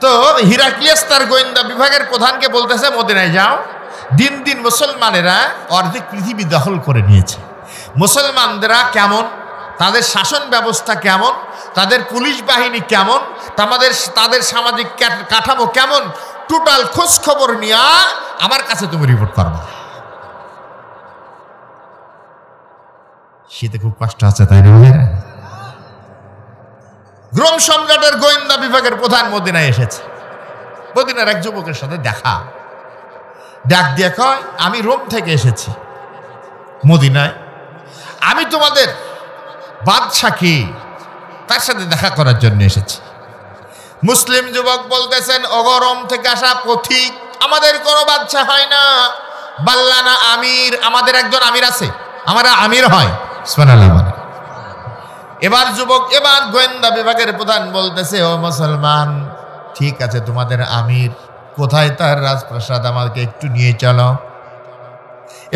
তো হিরাক্লিয়াস তার গোয়েন্দা বিভাগের প্রধানকে বলতেছে মদিনায় যাও, দিন দিন মুসলমানেরা অর্ধেক পৃথিবী দখল করে নিয়েছে, মুসলমানরা কেমন, তাদের শাসন ব্যবস্থা কেমন, তাদের পুলিশ বাহিনী কেমন, তাদের সামাজিক কাঠামো কেমন, টোটাল খোঁজ খবর নিয়ে আমার কাছে তুমি রিপোর্ট করবা। শীতে খুব কষ্ট আছে, তাই না? রোম সম্রাটের গোয়েন্দা বিভাগের প্রধান মদিনায় এসেছে। মদিনার এক যুবকের সাথে দেখা, ডাক দিয়ে কয়, আমি রোম থেকে এসেছি মদিনায়, আমি তোমাদের বাদশা কি তার সাথে দেখা করার জন্য এসেছি। মুসলিম যুবক বলতেছেন, রোম থেকে আসা পথিক, আমাদের কোনো বাদশা হয় না, বাল্লানা আমির, আমাদের একজন আমির আছে, আমরা আমির হয়। সুবহানাল্লাহ। এবার গোয়েন্দা বিভাগের প্রধান বলতেছে, ও মুসলমান, ঠিক আছে, তোমাদের আমির কোথায়, তার রাজপ্রাসাদ আমাকে একটু নিয়ে চলো।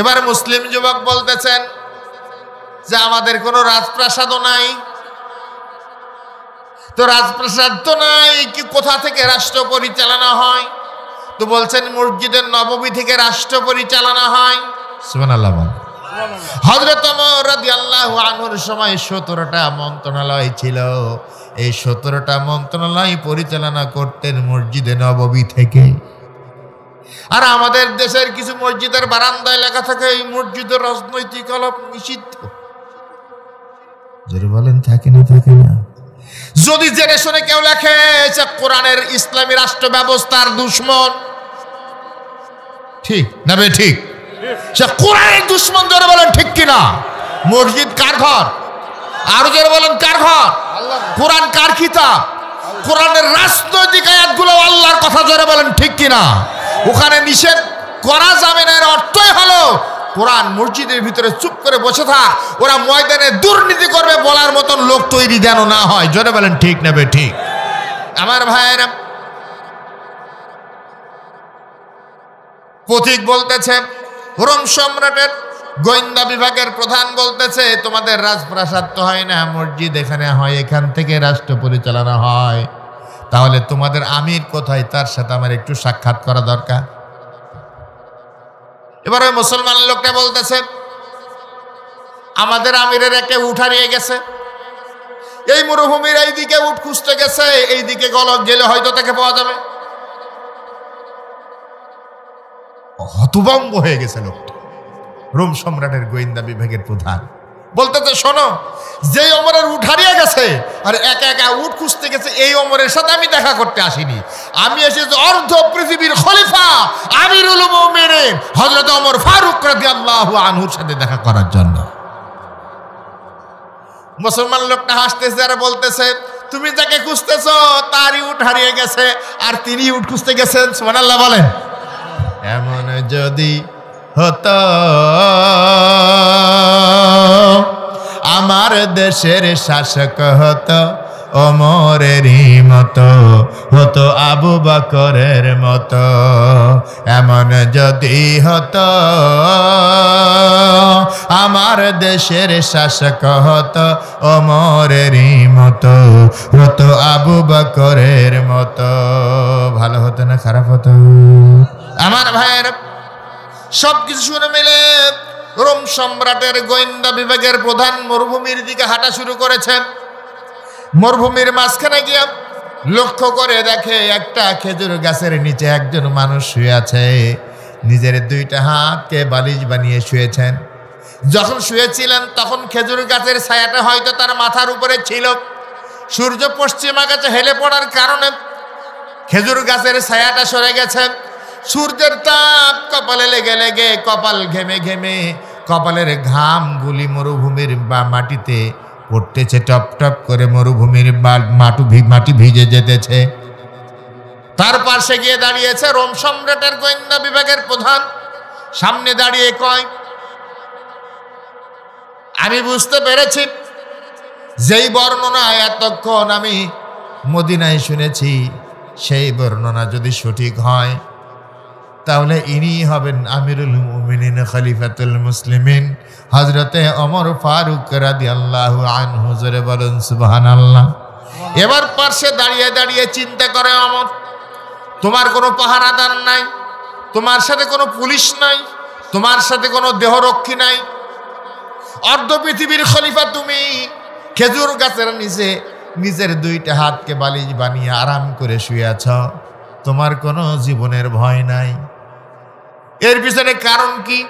এবার মুসলিম যুবক বলতেছেন যে আমাদের কোনো রাজপ্রাসাদও নাই। তো রাজপ্রাসাদ তো নাই, কি কোথা থেকে রাষ্ট্র পরিচালনা হয়? তো বলছেন মসজিদের নববী থেকে রাষ্ট্র পরিচালনা হয়। সুবহানাল্লাহ। হযরত ওমর রাদিয়াল্লাহু আনহুর সময় 17টা মন্ত্রণালয় ছিল, এই 17টা মন্ত্রণালয় পরিচালনা করতেন মসজিদে নববী থেকে। আর আমাদের দেশের কিছু মসজিদের বারান্দায় লেখা থাকে এই মসজিদের রাজনৈতিক আলাপ নিষিদ্ধ। যারা বলেন থাকে না, থাকে না। যদি জেনে শুনে কেউ লেখে যে কোরআনের ইসলামী রাষ্ট্র ব্যবস্থার দুশমন, ঠিক না বে ঠিক? সে কোরআনের দুশমন, যারা বলেন ঠিক কিনা? মসজিদ কার ঘর? আরো যারা বলেন কার ঘর? কোরআন কার কিতাব? কোরআনের রাজনৈতিক আয়াতগুলো আল্লাহর কথা, যারা বলেন ঠিক কিনা? ওখানে নিষেধ করা যাবে না, এর অর্থই হলো কোরআন মসজিদের ভিতরে চুপ করে বসে থাক, ওরা ময়দানে দুর্নীতি করবে বলার মতন লোক তৈরি যেন না হয়। যারা বলেন ঠিক না বে ঠিক? আমার ভাইয়েরা, পথিক বলতেছে, রোম সম্রাটের গোয়েন্দা বিভাগের প্রধান বলতেছে, তোমাদের রাজপ্রাসাদ তো হয় না, মসজিদ এখানে হয়, এখান থেকে রাষ্ট্র পরিচালনা হয়, তাহলে তোমাদের আমির কোথায়, তার সাথে আমার একটু সাক্ষাৎ করা দরকার। এবার ওই মুসলমান লোকটা বলতেছে, আমাদের আমিরের একে উঠ হারিয়ে গেছে, এই মরুভূমির এইদিকে উঠ খুঁজতে গেছে, এইদিকে গলক গেলে হয়তো তাকে পাওয়া যাবে। হতভম্ব হয়ে গেছে লোকটা। রোম সম্রাটের গোয়েন্দা বিভাগের প্রধান বলতেছে, শোনো, যে ওমরের উঠ হারিয়ে গেছে আর একা একা উঠ খুঁজতে গেছে, এই ওমরের সাথে আমি দেখা করতে আসিনি, আমি এসেছি অর্ধ পৃথিবীর খলিফা আমিরুল মুমিনিন হযরত ওমর ফারুক রাদিয়াল্লাহু আনহুর সাথে দেখা করার জন্য। মুসলমান লোকটা হাসতেছে আর বলতেছে, তুমি যাকে খুঁজতেছো তারই উঠ হারিয়ে গেছে আর তিনি উঠ খুঁজতে গেছেন। সুবহানাল্লাহ বলেন। এমন যদি হতো আমার দেশের শাসক হতো ওমরেরই মতো, হতো আবু বকরের মতো। এমন যদি হতো আমার দেশের শাসক হতো ওমরেরই মতো, হতো আবু বকরের মতো। ভালো হতো না খারাপ হতো? আমার ভাইয়ের, সবকিছু শুনে মিলে রোম সম্রাটের গোয়েন্দা বিভাগের প্রধান মরুভূমির দিকে হাঁটা শুরু করেছেন। মরুভূমির মাঝখানে গিয়ে লক্ষ্য করে দেখে একটা খেজুর গাছের নিচে একজন মানুষ শুয়ে আছে, নিজের দুইটা হাতকে বালিশ বানিয়ে শুয়েছেন। যখন শুয়েছিলেন তখন খেজুর গাছের ছায়াটা হয়তো তার মাথার উপরে ছিল, সূর্য পশ্চিমা গাছে হেলে পড়ার কারণে খেজুর গাছের ছায়াটা সরে গেছে। সূর্যের তাপ কপালে লেগে লেগে কপাল ঘেমে ঘেমে কপালের ঘামগুলি মরুভূমির বা মাটিতে পড়তেছে, টপ টপ করে মরুভূমির মাটি ভিজে যেতেছে। তার পাশে গিয়ে দাঁড়িয়েছে রোম সম্রাটের গোয়েন্দা বিভাগের প্রধান। সামনে দাঁড়িয়ে কয়, আমি বুঝতে পেরেছি যেই বর্ণনা এতক্ষণ আমি মদিনায় শুনেছি, সেই বর্ণনা যদি সঠিক হয় তাহলে ইনি হবেন আমিরুল মুমিনিন খলিফাতুল মুসলিমিন হযরতে ওমর ফারুক রাদিয়াল্লাহু আনহু। জোরে বলুন সুবহানাল্লাহ। এবার পার্শ্বে দাঁড়িয়ে দাঁড়িয়ে চিন্তা করে অমর, তোমার কোনো পাহারাদার নাই, তোমার সাথে কোনো পুলিশ নাই, তোমার সাথে কোনো দেহরক্ষী নাই, অর্ধ পৃথিবীর খলিফা তুমি, খেজুর গাছের নিচে নিজের দুইটা হাতকে বালিশ বানিয়ে আরাম করে শুয়ে আছ, তোমার কোনো জীবনের ভয় নাই। এর পিছনে কারণ কি?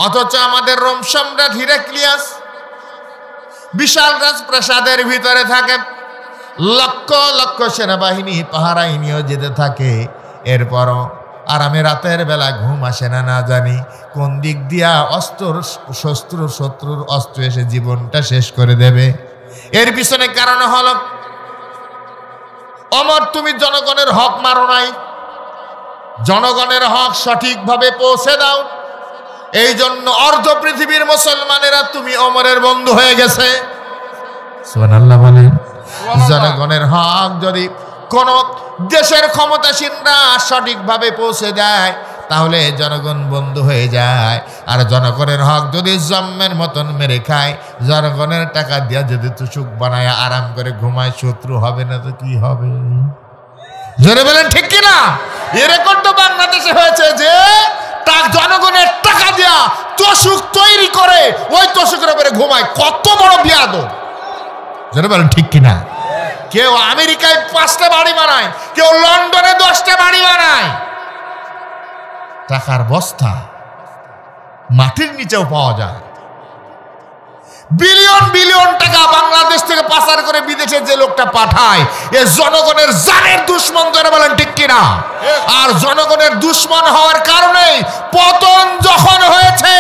অথচ আমাদের রোম সম্রাট হিরাক্লিয়াস বিশাল রাজপ্রাসাদের ভিতরে থাকে, লক্ষ লক্ষ সেনাবাহিনী পাহারায় নিয়োজিত থাকে, এরপরও আরামে রাতের বেলা ঘুম আসে না, না জানি কোন দিক দিয়া শত্রুর অস্ত্র এসে জীবনটা শেষ করে দেবে। এর পিছনে কারণ হলো অমর, তুমি জনগণের হক মারো নাই, জনগণের হক সঠিকভাবে পৌঁছে দাও। এই জন্য অর্ধ পৃথিবীর মুসলমানেরা তুমি অমরের বন্ধু হয়ে গেছে। সুবহানাল্লাহ বলেন। জনগণের হক যদি কোন দেশের ক্ষমতাসীনরা সঠিকভাবে পৌঁছে দেয় তাহলে জনগণ বন্ধু হয়ে যায়, আর জনগণের হক যদি জম্মের মতন মেরে খায়, জনগণের টাকা দিয়া যদি তুষুক বানায় আরাম করে ঘুমায়, শত্রু হবে না তো কি হবে? জোরে বলেন ঠিক কিনা? এ রেকর্ড তো বাংলাদেশে হয়েছে যে জনগণের টাকা দিয়া তোষক তৈরি করে ওই তোষকের উপরে ঘুমায়। কত বড় বিয়াদব! জোরে বলেন ঠিক কিনা? কেউ আমেরিকায় 5টা বাড়ি বানায়, কেউ লন্ডনে 10টা বাড়ি বানায়। টাকার বস্তা মাটির নিচেও পাওয়া যায়। বিলিয়ন বিলিয়ন টাকা বাংলাদেশ থেকে পাচার করে বিদেশে যে লোকটা পাঠায়, এ জনগণের জানের দুশ্মন। ধরে বলেন ঠিক কিনা? আর জনগণের দুশ্মন হওয়ার কারণে পতন যখন হয়েছে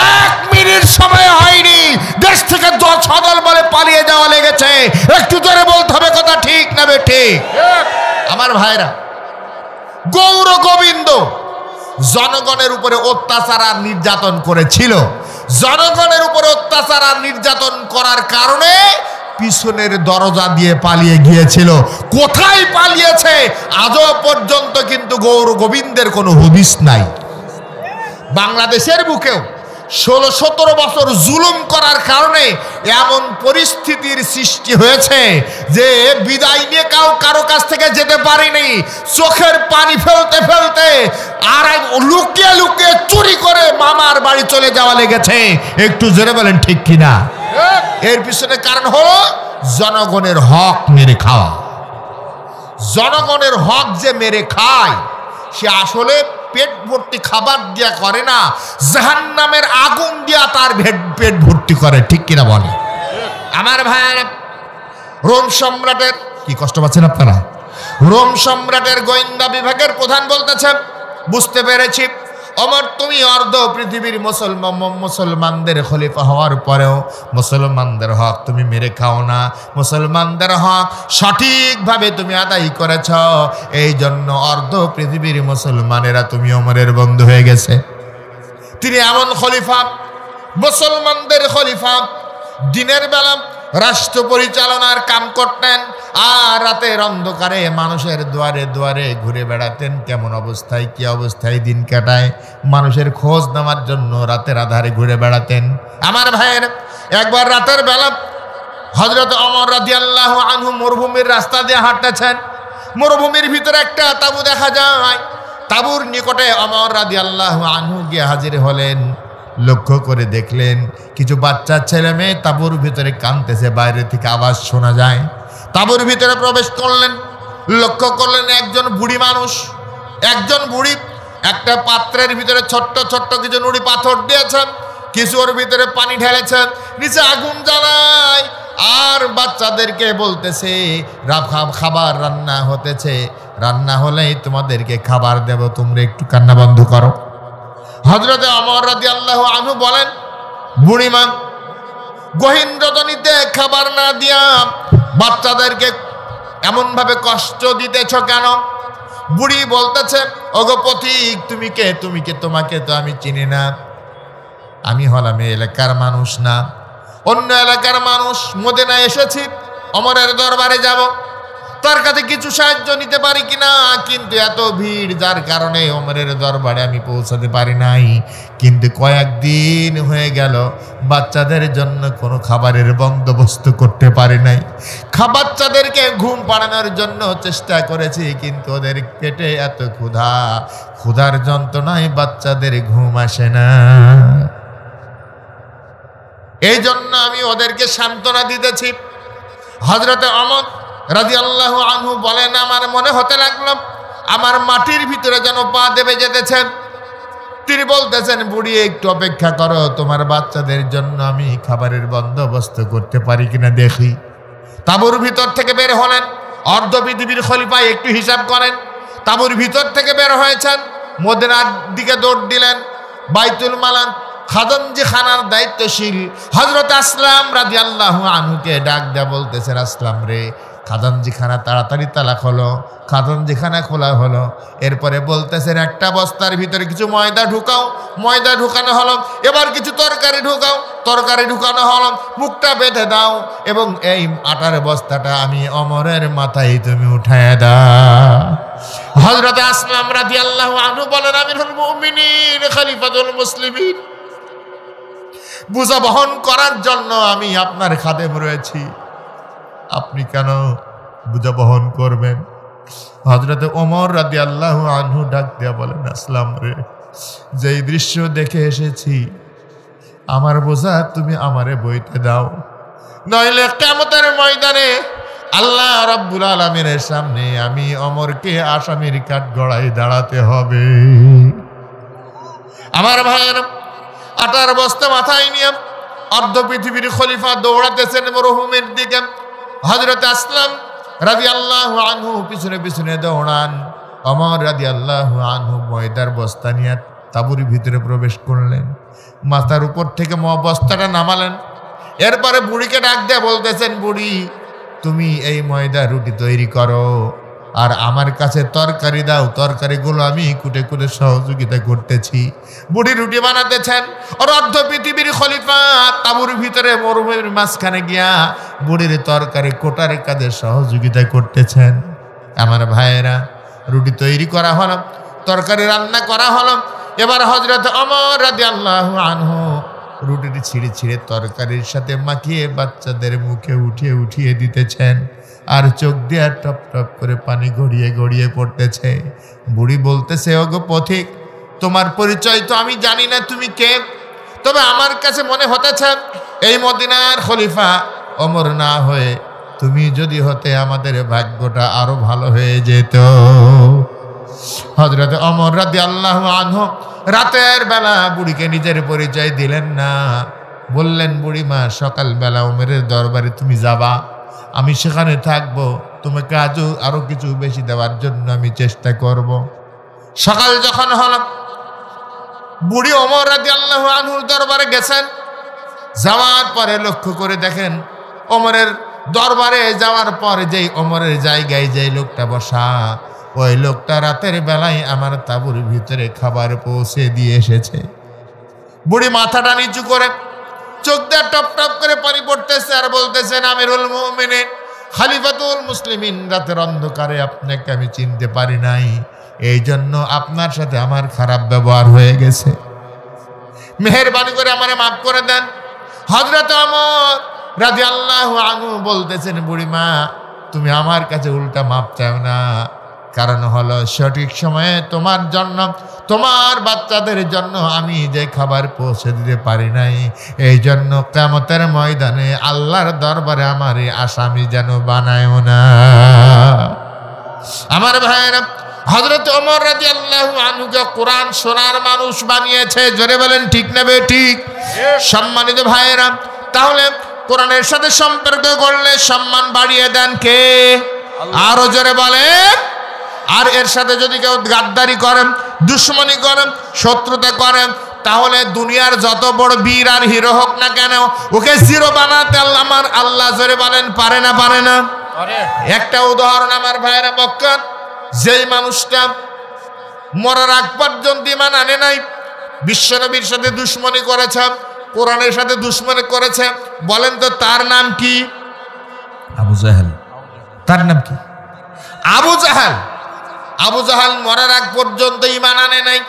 1 মিনিট সময় হয়নি, দেশ থেকে ছদল বলে পালিয়ে যাওয়া লেগেছে। একটু ধরে বলতে হবে কথা ঠিক না ঠিক? আমার ভাইরা, গৌর গোবিন্দ জনগণের উপরে অত্যাচার আর নির্যাতন করেছিল। জনগণের উপরে অত্যাচার আর নির্যাতন করার কারণে পিছনের দরজা দিয়ে পালিয়ে গিয়েছিল। কোথায় পালিয়েছে আজও পর্যন্ত কিন্তু গৌর গোবিন্দের কোনো হদিস নাই। বাংলাদেশের বুকেও 16-17 বছর জুলুম করার কারণে এমন পরিস্থিতির সৃষ্টি হয়েছে যে বিদায় নিয়ে কারো কাছ থেকে যেতে পারিনি। চোখের পানি ফেলতে ফেলতে আর লুকিয়ে লুকিয়ে চুরি করে মামার বাড়ি চলে যাওয়া লেগেছে। একটু জোরে বলেন ঠিক কিনা? এর পিছনে কারণ হলো জনগণের হক মেরে খাওয়া। জনগণের হক যে মেরে খায় সে আসলে পেট ভর্তি খাবার দিয়া করে না, জাহান্নামের আগুন দিয়া তার পেট ভর্তি করে। ঠিক কিনা বলে? আমার ভাইয়েরা, রোম সম্রাটের কি কষ্ট পাচ্ছেন আপনারা? রোম সম্রাটের গোয়েন্দা বিভাগের প্রধান বলতেছেন, বুঝতে পেরেছি ওমর, তুমি অর্ধ পৃথিবীর মুসলমানদের খলিফা হওয়ার পরেও মুসলমানদের হক তুমি মেরে খাও না, মুসলমানদের হক সঠিকভাবে তুমি আদায় করেছ। এই জন্য অর্ধ পৃথিবীর মুসলমানেরা তুমি ওমরের বন্ধু হয়ে গেছে। তিনি এমন খলিফা, মুসলমানদের খলিফা, দিনের বেলা রাষ্ট্র পরিচালনার কাম করতেন আর রাতের অন্ধকারে মানুষের দুয়ারে দুয়ারে ঘুরে বেড়াতেন। কেমন অবস্থায় কি অবস্থায় দিন কাটায় মানুষের খোঁজ নেওয়ার জন্য রাতের আধারে ঘুরে বেড়াতেন। আমার ভাইয়ের, একবার রাতের বেলা হযরত ওমর রাদিয়াল্লাহু আনহু মরুভূমির রাস্তা দিয়ে হাঁটতেছেন। মরুভূমির ভিতরে একটা তাঁবু দেখা যায়। তাঁবুর নিকটে ওমর রাদিয়াল্লাহু আনহু গিয়ে হাজির হলেন। লক্ষ্য করে দেখলেন কিছু বাচ্চা ছেলে মেয়ে তাঁবুর ভিতরে কাঁদতেছে, বাইরে থেকে আওয়াজ শোনা যায়। তাঁবুর ভিতরে প্রবেশ করলেন, লক্ষ্য করলেন একজন বুড়ি মানুষ, একজন বুড়ি একটা পাত্রের ভিতরে ছোট্ট ছোট্ট কিছু নুড়ি পাথর দিয়েছেন, কিছু ওর ভিতরে পানি ঢেলেছেন, নিচে আগুন জ্বালায় আর বাচ্চাদেরকে বলতেছে খাবার রান্না হতেছে, রান্না হলেই তোমাদেরকে খাবার দেব, তোমরা একটু কান্না বন্ধ করো। হযরত ওমর রাদিয়াল্লাহু আনহু বলেন, বুড়িমা, গহীন রজনীতে খাবার না দিয়া বাচ্চাদেরকে এমন ভাবে কষ্ট দিতেছ কেন? বুড়ি বলতেছে, ওগো পথিক, তুমি কে? তোমাকে তো আমি চিনি না। আমি হলাম এই এলাকার মানুষ না, অন্য এলাকার মানুষ। মদিনায় এসেছি, ওমরের দরবারে যাব, তার কাছে কিছু সাহায্য নিতে পারি কিনা, কিন্তু এত ভিড় যার কারণে ওমরের দরবারে আমি পৌঁছাতে পারি নাই। কিন্তু কয়েকদিন হয়ে গেল বাচ্চাদের জন্য কোনো খাবারের বন্দোবস্ত করতে পারি নাই। বাচ্চাদেরকে ঘুম পাড়ানোর জন্য চেষ্টা করেছি, কিন্তু ওদের পেটে এত ক্ষুধার যন্ত্রণায় বাচ্চাদের ঘুম আসে না। এই জন্য আমি ওদেরকে সান্ত্বনা দিতেছি। হযরতে ওমর রাদিয়াল্লাহু আনহু বলেন, আমার মনে হতে লাগলো আমার মাটির ভিতরে যেন পা দেবে যেতেছেন। তিনি বলতেছেন, বুড়ি একটু অপেক্ষা করো, তোমার বাচ্চাদের জন্য আমি খাবারের বন্দোবস্ত করতে পারি কিনা দেখি। তাঁবুর ভিতর থেকে বের হলেন। অর্ধ পৃথিবীর খলিফা, একটু হিসাব করেন। তাঁবুর ভিতর থেকে বের হয়েছেন, মদিনার দিকে দৌড় দিলেন। বাইতুল মাল খাজানজি খানার দায়িত্বশীল হযরত আসলাম রাদিয়াল্লাহু আনহুকে ডাক দেয়া বলতেছেন, আসলাম রে, খাজানজি খানা তাড়াতাড়ি তালা খোলো। খাজানজি খানা খোলা হলো। এরপরে বলতেছেন, একটা বস্তার ভিতরে কিছু ময়দা ঢুকাও। ময়দা ঢুকানো হলো। এবার কিছু তরকারি ঢুকাও। তরকারি ঢুকানো হলো। মুখটা বেঁধে দাও এবং এই আটার বস্তাটা আমি ওমরের মাথায় তুমি উঠায় দাও। হযরত আসলাম রাদিয়াল্লাহু আনহু বলেন, আমিরুল মুমিনিন, খলিফাতুল মুসলিমিন, বোঝা বহন করার জন্য আমি আপনার খাদেম রয়েছি, আপনি কেন বোঝা বহন করবেন? হযরত ওমর রাদিয়াল্লাহু আনহু ডাক দিয়া বলেন, আসলাম রে, যেই দৃশ্য দেখে এসেছি, আমার বোঝা তুমি আমারে বইতে দাও, নইলে কিয়ামতের ময়দানে আল্লাহ রাব্বুল আলামিনের সামনে আমি ওমরকে আসামির কাঠগড়ায় দাঁড়াতে হবে। আমার ভাইয়েরা, আটার বস্তা মাথায় নিয়ে অর্ধ পৃথিবীর খলিফা দৌড়াতেছেন মরুভূমির দিকে। হযরত আসলাম রাদিয়াল্লাহু আনহু পিছনে পিছনে দৌড়ান। ওমর রাদিয়াল্লাহু আনহু ময়দার বস্তা নিয়ে তাঁবুর ভিতরে প্রবেশ করলেন। মাথার উপর থেকে বস্তাটা নামালেন। এরপরে বুড়িকে ডাক দিয়ে বলতেছেন, বুড়ি, তুমি এই ময়দা রুটি তৈরি করো আর আমার কাছে তরকারি দাও, তরকারিগুলো আমি কুটে কুটে সহযোগিতা করতেছি। বুড়ি রুটি বানাতেছেন। আর অর্ধ পৃথিবীর খলিফা তাঁবুর ভিতরে মরুভূমির মাঝখানে গিয়া বুড়ির তরকারি কোটার কাজে সহযোগিতা করতেছেন। আমার ভাইয়েরা, রুটি তৈরি করা হলো, তরকারি রান্না করা হলো। এবার হযরত ওমর রাদিয়াল্লাহু আনহু রুটিটি ছিঁড়ে ছিঁড়ে তরকারির সাথে মাখিয়ে বাচ্চাদের মুখে উঠিয়ে উঠিয়ে দিতেছেন। আর চোখ দিয়ে টপ টপ করে পানি গড়িয়ে গড়িয়ে পড়তেছে। বুড়ি বলতেছে, ওগো পথিক, তোমার পরিচয় তো আমি জানি না, তুমি কে? তবে আমার কাছে মনে হতেছে এই মদিনার খলিফা ওমর না হয়ে তুমি যদি হতে আমাদের ভাগ্যটা আরো ভালো হয়ে যেত। হযরত ওমর রাদিয়াল্লাহু আনহু রাতের বেলা বুড়িকে নিজের পরিচয় দিলেন না। বললেন, বুড়িমা, সকালবেলা ওমরের দরবারে তুমি যাবা, আমি সেখানে থাকবো, তোমাকে আরো কিছু বেশি দেওয়ার জন্য আমি চেষ্টা করব। সকাল যখন হল, বুড়ি ওমর রাদিয়াল্লাহু আনহুর দরবারে গেছেন। যাওয়ার পরে লক্ষ্য করে দেখেন, ওমরের দরবারে যাওয়ার পরে যেই ওমরের জায়গায় যেই লোকটা বসা, ওই লোকটা রাতের বেলায় আমার তাঁবুর ভিতরে খাবার পৌঁছে দিয়ে এসেছে। বুড়ি মাথাটা নিচু করে চোখ দিয়ে টপ টপ করে পানি পড়তেছে আর বলতেছেন, আমিরুল মুমিনিন, খলিফাতুল মুসলিমিন, রাতের অন্ধকারে আপনাকে আমি চিনতে পারি নাই, এই জন্য আপনার সাথে আমার খারাপ ব্যবহার হয়ে গেছে, মেহেরবানি করে আমারে মাফ করে দেন। হযরত ওমর রাদিয়াল্লাহু আনহু বলতেছেন, বুড়িমা, তুমি আমার কাছে উল্টা মাপ চাও না, কারণ হলো সঠিক সময়ে তোমার জন্য, তোমার বাচ্চাদের জন্য আমি যে খাবার পৌঁছে দিতে পারি নাই, এই জন্য কিয়ামতের ময়দানে আল্লাহর দরবারে আমার আসামি যেন বানায়ও না। আমার ভাইয়েরা, হযরত ওমর রাদিয়াল্লাহু আনহুকে কোরআন শোনার মানুষ বানিয়েছে। জোরে বলেন ঠিক না বেঠিক? সম্মানিত ভাইয়েরা, তাহলে কোরআনের সাথে সম্পর্ক করলে সম্মান বাড়িয়ে দেন কে? আরো জোরে বলেন। আর এর সাথে যদি কেউ গাদ্দারি করেন, দুশ্মনী করেন, শত্রুতা করেন, তাহলে দুনিয়ার যত বড় বীর আর হিরো হোক না কেন, ওকে জিরো বানাতে আমার আল্লাহ জোরে বলেন পারে না? পারে না? একটা উদাহরণ আমার ভাইয়েরা বক্কার, যেই মানুষটা মরার আগ পর্যন্ত ঈমান আনে নাই, বিশ্বনবীর সাথে দুশ্মনী করেছে, কোরআনের সাথে দুশ্মনী করেছে, বলেন তো তার নাম কি? আবু জাহেল। তার নাম কি? আবু জাহেল। আবু জাহেল মরার আগ পর্যন্ত ঈমান আনে নাই।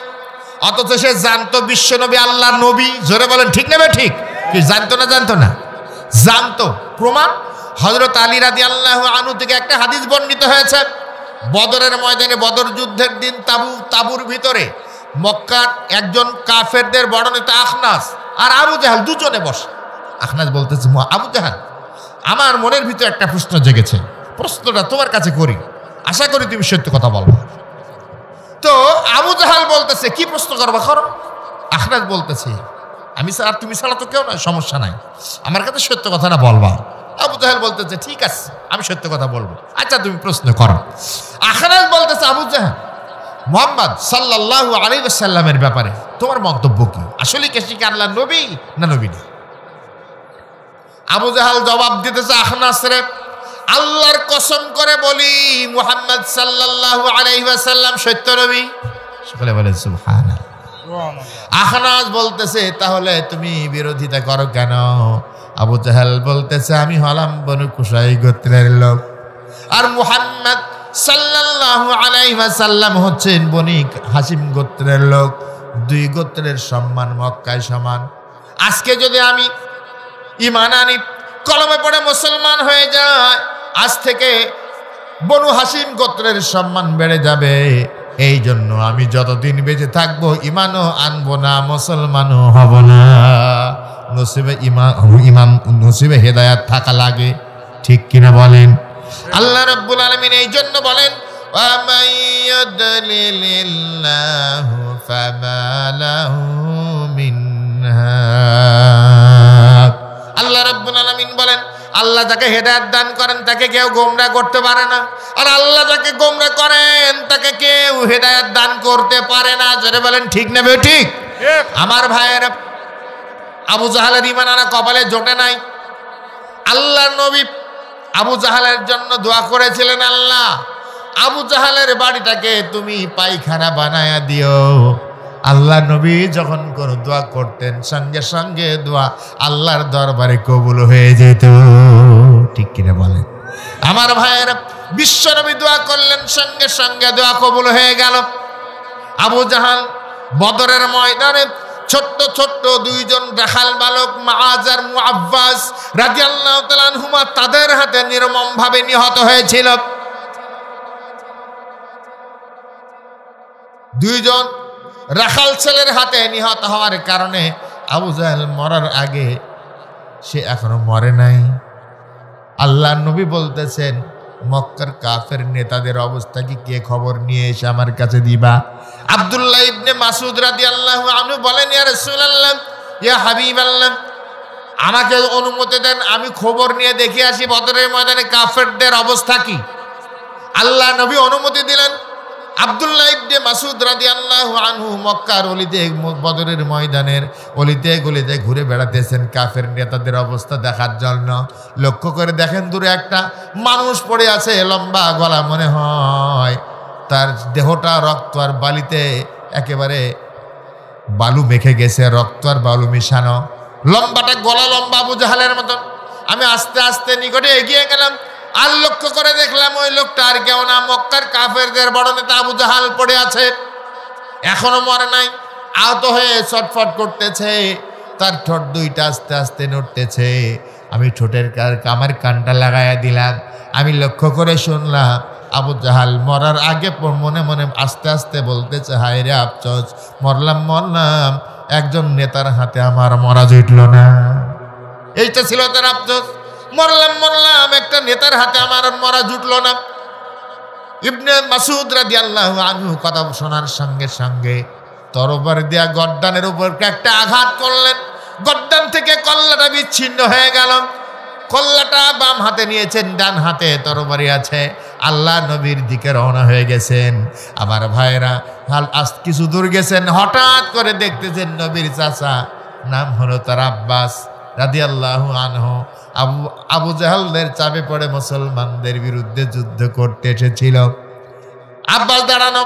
অথচ সে জানতো বিশ্বনবী আল্লাহর নবী। জোরে বলেন ঠিক না ঠিক? কি জানতো না? জানতো না, জানতো। প্রমাণ হযরত আলী রাদিয়াল্লাহু আনহু থেকে একটা হাদিস বর্ণিত হয়েছে, বদরের ময়দানে, বদর যুদ্ধের দিন তাবুর ভিতরে মক্কার একজন কাফেরদের বড় নেতা আখনাস আর আবু জাহাল দুজনে বসে। আখনাস বলতেছে, আবু জাহাল, আমার মনের ভিতরে একটা প্রশ্ন জেগেছে, প্রশ্নটা তোমার কাছে করি, আশা করি তুমি সত্য কথা বলবে। তো আবু জাহাল বলতেছে, কি প্রশ্ন করবা করো। আখনাস বলতেছে, আমি আর তুমি ছাড়া তো কেউ নয়, সমস্যা নাই, আমার কাছে সত্য কথাটা বলবা। আবু জাহাল বলতেছে, ঠিক আছে, আমি সত্য কথা বলবো, আচ্ছা তুমি প্রশ্ন করো। আখনাস বলতেছে, আবু জাহাল, মুহাম্মদ সাল্লাল্লাহু আলাইহি ওয়াসাল্লামের ব্যাপারে তোমার মন্তব্য কি? আসলে কি সে আল্লাহর নবী না নবী না? আবু জাহাল জবাব দিতেছে, আখনাস রে, আল্লাহর কসম করে বলি, মুহাম্মদ সাল্লাল্লাহু আলাইহি ওয়াসাল্লাম সত্য নবী। সকলে বলেন সুবহানাল্লাহ। আখনাস বলতেছে, তাহলে তুমি বিরোধিতা করো কেন? আবু জাহাল বলতেছে, আমি হলাম বনু কুসাই গোত্রের লোক, আর মুহাম্মদ সাল্লাল্লাহু আলাইহি ওয়াসাল্লাম হচ্ছেন বনি হাশিম গোত্রের লোক। দুই গোত্রের সম্মান মক্কায় সমান। আজকে যদি আমি ঈমান আনি, কলমে পড়ে মুসলমান হয়ে যায়, আজ থেকে বনু হাশিম গোত্রের সম্মান বেড়ে যাবে। এই জন্য আমি যতদিন বেঁচে থাকবো ঈমানও আনবো না, মুসলমানও হব না। নসিবে ঈমান, নসিবে হেদায়েত থাকা লাগে, ঠিক কিনা বলেন? আল্লাহ রাব্বুল আলামিন এই জন্য বলেন, ওয়া মান ইউদলিলিল্লাহু ফামা লাহু মিন হাদ। আল্লাহ রাব্বুল আলামিন বলেন, আল্লাহ যাকে হেদায়েত দান করেন তাকে কেউ গোমরাহ করতে পারে না, আর আল্লাহ যাকে গোমরাহ করেন তাকে কেউ হেদায়েত দান করতে পারে না। জোরে বলেন ঠিক না ঠিক? আমার ভাইয়েরা, আবু জাহালের ঈমান আনা কপালে জোটে নাই। আল্লাহর নবী আবু জাহালের জন্য দোয়া করেছিলেন, আল্লাহ আবু জাহালের বাড়িটাকে তুমি পায়খানা বানায়া দিও। আল্লাহ নবী যখন কোন দোয়া করতেন, সঙ্গে সঙ্গে দোয়া আল্লাহর দরবারে কবুল হয়ে যেত, ঠিক কিনা বলেন? আমার ভাইয়েরা, বিশ্ব নবী দোয়া করলেন, সঙ্গে সঙ্গে দোয়া কবুল হয়ে গেল। আবু জাহাল বদরের ময়দানে ছোট্ট ছোট্ট দুইজন রাখাল বালক মুআজ আর মুআব্বাস রাদিয়াল্লাহু তাআলা আনহুমা, তাদের হাতে নির্মমভাবে নিহত হয়েছিল। দুইজন রাখাল ছেলের হাতে নিহত হওয়ার কারণে আবু জাহেল মরার আগে সে এখনো মরে নাই। আল্লাহ নবী বলতেছেন, মক্কার কাফের নেতাদের অবস্থা কি কে খবর নিয়ে এসে আমার কাছে দিবা। আব্দুল্লাহ ইবনে মাসউদ রাদিয়াল্লাহু আনহু বলেন, ইয়া রাসূলুল্লাহ, ইয়া হাবিবাল্লাহ, আমাকে অনুমতি দেন, আমি খবর নিয়ে দেখে আসি বদরের ময়দানে কাফেরদের অবস্থা কি। আল্লাহ নবী অনুমতি দিলেন। আব্দুল্লাহ ইবনে মাসউদ রাদিয়াল্লাহু আনহু মক্কার অলিতে, বদরের ময়দানের অলিতে গলিতে ঘুরে বেড়াতেছেন কাফের নেতাদের অবস্থা দেখার জন্য। লক্ষ্য করে দেখেন, দূরে একটা মানুষ পড়ে আছে, লম্বা গলা, মনে হয় তার দেহটা রক্ত আর বালিতে একেবারে বালু মেখে গেছে, রক্ত আর বালু মিশানো, লম্বাটা গলা লম্বা আবু জাহালের মতন। আমি আস্তে আস্তে নিকটে এগিয়ে গেলাম, আর লক্ষ্য করে দেখলাম ওই লোকটা আর কেউ না, মক্কার কাফেরদের বড় নেতা আবু জাহাল পড়ে আছে, এখনো মরে নাই, আহত হয়ে ছটফট করতেছে, তার ঠোঁট দুইটা আস্তে আস্তে নড়তেছে। আমি ঠোঁটের আমার কানটা লাগাইয়া দিলাম, আমি লক্ষ্য করে শুনলাম আবু জাহাল মরার আগে মনে মনে আস্তে আস্তে বলতেছে, হায় রে আফসোস, মরলাম মরলাম, একজন নেতার হাতে আমার মরা জুটল না। এইটা ছিল তার আফসোস, মরলাম মরলাম, একটা নেতার হাতে আমার মরা জুটলো না। ইবনে মাসউদ রাদিয়াল্লাহু আনহু কথা শোনার সঙ্গে সঙ্গে তরবারি দিয়া গর্দানের উপর একটা আঘাত করলেন, গর্দান থেকে কল্লাটা বিচ্ছিন্ন হয়ে গেল। কল্লাটা বাম হাতে নিয়েছেন, ডান হাতে তরবারি আছে, আল্লাহ নবীর দিকে রওনা হয়ে গেছেন। আমার ভাইরা, আজ কিছু দূর গেছেন, হঠাৎ করে দেখতেছেন নবীর চাচা, নাম হলো তার আব্বাস রাদিয়াল্লাহু আনহু, আবু জাহালদের চাপে পড়ে মুসলমানদের বিরুদ্ধে যুদ্ধ করতে এসেছিল। আব্বাস দাঁড়ানো,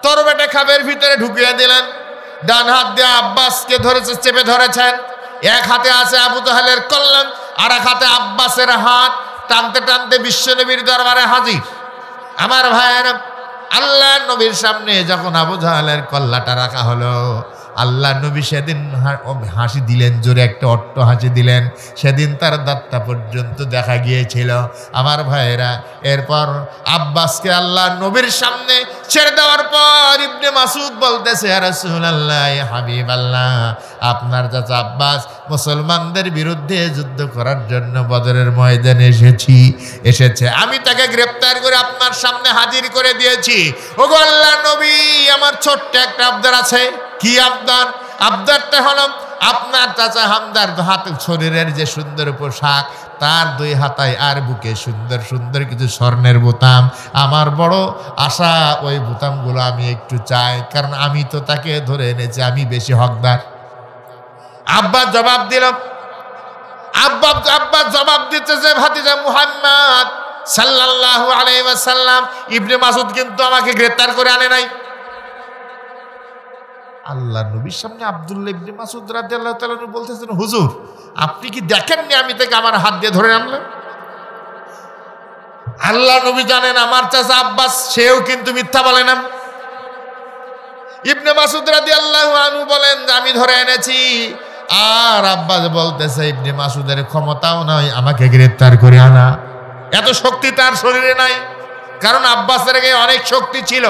তরবারিটা খাবের ভিতরে ঢুকিয়ে দিলেন, ডান হাত দিয়ে আব্বাসকে ধরেছে, চেপে ধরেছেন। এক হাতে আছে আবু জাহালের কল্যাণ, আর এক হাতে আব্বাসের হাত, টানতে টানতে বিশ্বনবীর দরবারে হাজির। আমার ভাইয়েরা, আল্লাহ নবীর সামনে যখন আবু জাহালের কল্লাটা রাখা হলো, আল্লাহ নবী সেদিন হাসি দিলেন, জোরে একটা অট্ট হাসি দিলেন। সেদিন তার দাঁতটা পর্যন্ত দেখা গিয়েছিল। আমার ভাইয়েরা, এরপর আব্বাসকে আল্লাহ নবীর সামনে ছেড়ে দেওয়ার পর ইবনে মাসুদ বলতেছে, ইয়া রাসূলুল্লাহ, ইয়া হাবিবাল্লাহ, আপনার চাচা আব্বাস মুসলমানদের বিরুদ্ধে যুদ্ধ করার জন্য বদরের ময়দানে এসেছে। আমি তাকে গ্রেফতার করে আপনার সামনে হাজির করে দিয়েছি। ওগো আল্লাহ নবী, আমার ছোট্ট একটা আবদার আছে। কি আবদার? আবদারটা হলো আপনার চাচা হামদার হাতে শরীরের যে সুন্দর পোশাক, তার দুই হাতায় আর বুকে সুন্দর সুন্দর কিছু স্বর্ণের বোতাম। আমার বড় আশা ওই বোতামগুলো আমি একটু চাই, কারণ আমি তো তাকে ধরে এনেছি, আমি বেশি হকদার। আব্বা জবাব দিল, আব্বা জবাব দিতেছে, ভাতিজা মুহাম্মদ সাল্লাল্লাহু আলাইহি ওয়াসাল্লাম, ইবনে মাসুদ কিন্তু আমাকে গ্রেফতার করে আনে নাই। আল্লাহ নবীর সামনে আব্দুল্লাহ ইবনে মাসুদ রাদিয়াল্লাহু তাআলা বলতেছেন, হুজুর আপনি কি দেখেননি আমি তাকে আমার হাত দিয়ে ধরে আনলাম? আল্লাহ নবী জানেন আমার চাচা আব্বাস সেও কিন্তু মিথ্যা বলে না। ইবনে মাসুদ রাদিয়াল্লাহু আনহু বলেন আমি ধরে এনেছি, আর আব্বাস বলতেছে ইবনে মাসুদের ক্ষমতাও নাই আমাকে গ্রেফতার করে আনা, এত শক্তি তার শরীরে নাই। কারণ আব্বাসের গায়ে অনেক শক্তি ছিল।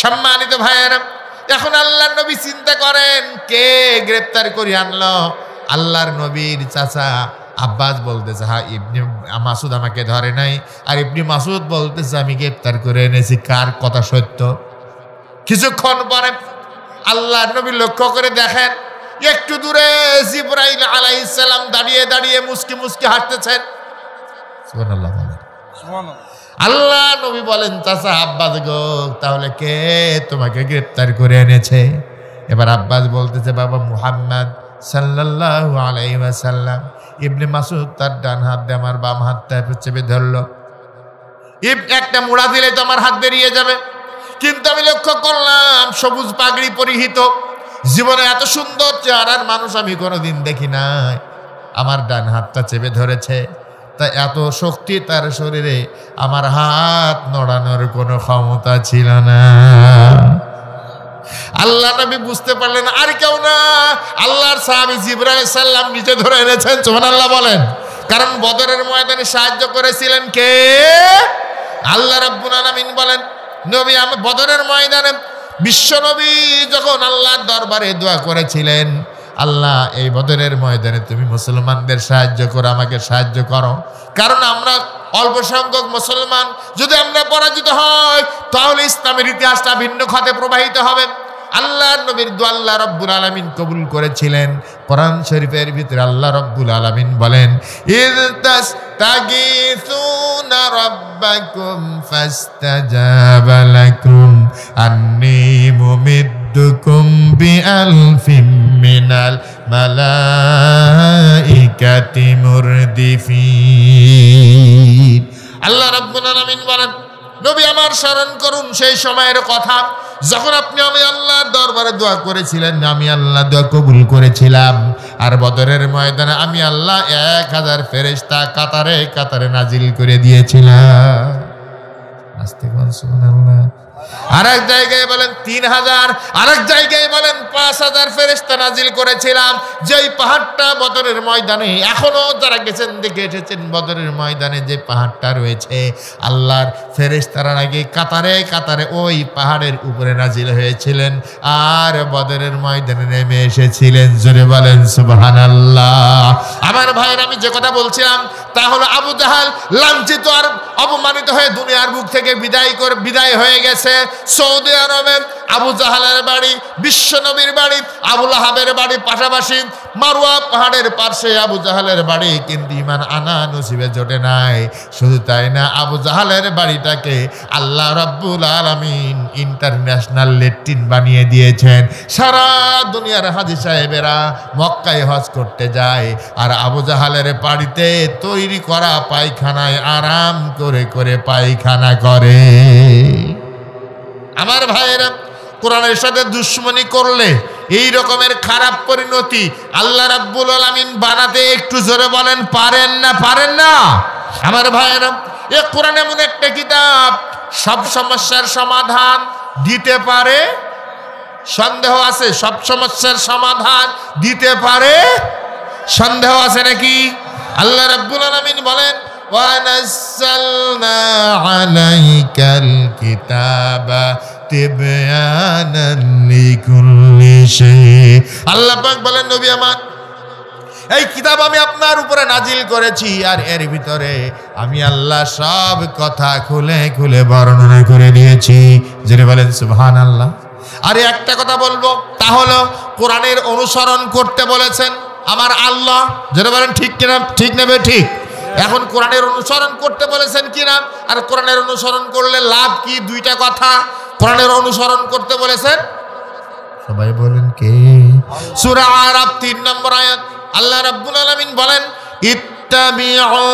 সম্মানিত ভাইয়েরা, এখন আল্লাহর নবী চিন্তা করেন কে গ্রেফতার করে আনলো। আল্লাহর নবীর চাচা আব্বাস বলতেছে, হ্যাঁ ইবনে মাসুদ আমাকে ধরে নাই, আর ইবনে মাসুদ বলতেছে আমি গ্রেফতার করে এনেছি। কার কথা সত্য? কিছুক্ষণ পরে আল্লাহর নবী লক্ষ্য করে দেখেন একটু দূরে জিবরাইল আলাইহিস সালাম দাঁড়িয়ে দাঁড়িয়ে মুস্কি মুস্কি হাসতেছেন। সুবহানাল্লাহ। আল্লাহ নবী বলেন, চাচা আব্বাস গো, তাহলে কে তোমাকে গ্রেফতার করে এনেছে? এবার আব্বাস বলতেছে, বাবা মুহাম্মদ সাল্লাল্লাহু আলাইহি ওয়াসাল্লাম। ইবনে মাসুদ তার ডান হাত দিয়ে আমার বাম হাতটা চেপে ধরলো। একটা মুড়া দিলে তো আমার হাত বেরিয়ে যাবে, কিন্তু আমি লক্ষ্য করলাম সবুজ পাগড়ি পরিহিত, জীবনে এত সুন্দর চেহারার মানুষ আমি কোনোদিন দেখি নাই। আমার ডান হাতটা চেপে ধরেছে, তা এত শক্তি তার শরীরে, আমার হাত নড়ানোর কোনো ক্ষমতা ছিল না। আল্লাহ নবী বুঝতে পারলেন আর কেউ না, আল্লাহর সাহাবী জিবরাইল আলাইহিস সালাম নিচে ধরে এনেছেন। সুবহানাল্লাহ বলেন। কারণ বদরের ময়দানে সাহায্য করেছিলেন কে? আল্লাহ রাব্বুল আলামিন বলেন, নবী আমি বদরের ময়দানে বিশ্ব নবী যখন আল্লাহর দরবারে দোয়া করেছিলেন, আল্লাহ এই বদরের ময়দানে তুমি মুসলমানদের সাহায্য করো, আমাকে সাহায্য করো। কারণ আমরা অল্প সংখ্যক মুসলমান, যদি আমরা পরাজিত হয় তাহলে ইসলামের ইতিহাসটা ভিন্ন খাতে প্রবাহিত হবে। আল্লাহ নবীর দোয়া আল্লাহ রাব্বুল আলামিন কবুল করেছিলেন। কোরআন শরীফের ভিতরে আল্লাহ রাব্বুল আলামিন বলেন, ইয তাস্তাগীসুনা রাব্বাকুম ফাস্তাজাবা লাকুম আন্নী মুমিদ্দুকুম বিআলফিম মিনাল মালাইকাতি মুরদিফিন। আল্লাহ রাব্বুল আলামিন বলেন, নবী আমার স্মরণ করুন সেই সময়ের কথা যখন আপনি আমি আল্লাহর দরবারে দোয়া করেছিলেন, আমি আল্লাহ দোয়া কবুল করেছিলাম। আর বদরের ময়দানে আমি আল্লাহ 1000 ফেরেশতা কাতারে কাতারে নাজিল করে দিয়েছিলাম। আস্তে বলুন সুবহানাল্লাহ। আরেক জায়গায় বলেন 3000, আরেক জায়গায় বলেন 5000 ফেরেশতা নাজিল করেছিলাম। যেই পাহাড়টা বদরের ময়দানে, এখনো যারা গেছেন দেখে এসেছেন, বদরের ময়দানে যে পাহাড়টা রয়েছে, আল্লাহর ফেরেশতারা নাকি কাতারে কাতারে ওই পাহাড়ের উপরে নাজিল হয়েছিলেন আর বদরের ময়দানে নেমে এসেছিলেন। জোরে বলেন সুবহানাল্লাহ। আমার ভাইয়ের, আমি যে কথা বলছিলাম তা হলো আবু জাহাল লাঞ্ছিত আর অপমানিত হয়ে দুনিয়ার বুক থেকে বিদায় হয়ে গেছে। সৌদি আরবে আবু জাহালের বাড়ি, বিশ্ব নবীর বাড়ি, আবু লাহাবের বাড়ি পাশাপাশি, মারওয়া পাহাড়ের পাশে আবু জাহালের বাড়ি, কিন্তু ইমান আনা নসিবে জোটে নাই। শুধু তাই না, আবু জাহালের বাড়িটাকে আল্লাহ রাব্বুল আলামিন ইন্টারন্যাশনাল ল্যাট্রিন বানিয়ে দিয়েছেন। সারা দুনিয়ার হাজী সাহেবেরা মক্কায় হজ করতে যায়, আর আবু জাহালের বাড়িতে তৈরি করা পায়খানায় আরাম করে করে পায়খানা করে। আমার ভাইয়েরা, কোরআনের সাথে দুশ্মনী করলে এই রকমের খারাপ পরিণতি আল্লাহ রাব্বুল আলামিন বানাতে একটু জোরে বলেন পারেন না? পারেন না? আমার ভাইয়েরা, এ কোরআন এমন একটা কিতাব, সব সমস্যার সমাধান দিতে পারে? সন্দেহ আছে? সব সমস্যার সমাধান দিতে পারে? সন্দেহ আছে নাকি? আল্লাহ রাব্বুল আলামিন বলেন ওয়া নাযালনা আলাইকাল কিতাবা তিবয়ানান লিকুল্লি শাই। আল্লাহ পাক বলেন নবী আমার, এই কিতাব আমি আপনার উপরে নাজিল করেছি, আর এর ভিতরে আমি আল্লাহ সব কথা খুলে খুলে বর্ণনা করে দিয়েছি। যিনি বলেন সুবহানাল্লাহ। আর একটা কথা বলবো, তা হলো কোরআনের অনুসরণ করতে বলেছেন আমার আল্লাহ। যিনি বলেন ঠিক কিনা? ঠিক নেবে ঠিক। এখন কোরআনের অনুসরণ করতে বলেছেন কিনা, আর কোরআনের অনুসরণ করলে লাভ কি? দুইটা কথা। কোরআনের অনুসরণ করতে বলেছেন, সবাই বলেন কে? সূরা আরাফ ৩ নম্বর আয়াত আল্লাহ রাব্বুল আলামিন বলেন ইত্তাবিউ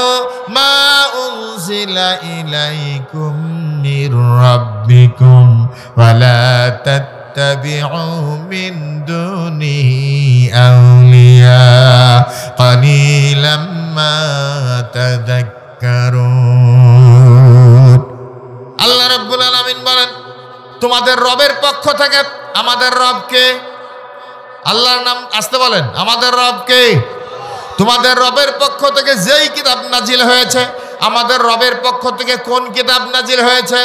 মা উনজিলা ইলাইকুম মির রাব্বিকুম ওয়া লা তাত্তাবিউ মিন দুনিহি আউলিয়া কালিলাম মা তাযাক্কারুন। আল্লাহ রাব্বুল আলামিন বলেন তোমাদের রবের পক্ষ থেকে, আমাদের রবকে, আল্লাহর নাম আসতে বলেন, আমাদের রবকে, তোমাদের রবের পক্ষ থেকে যেই কিতাব নাজিল হয়েছে, আমাদের রবের পক্ষ থেকে কোন কিতাব নাজিল হয়েছে?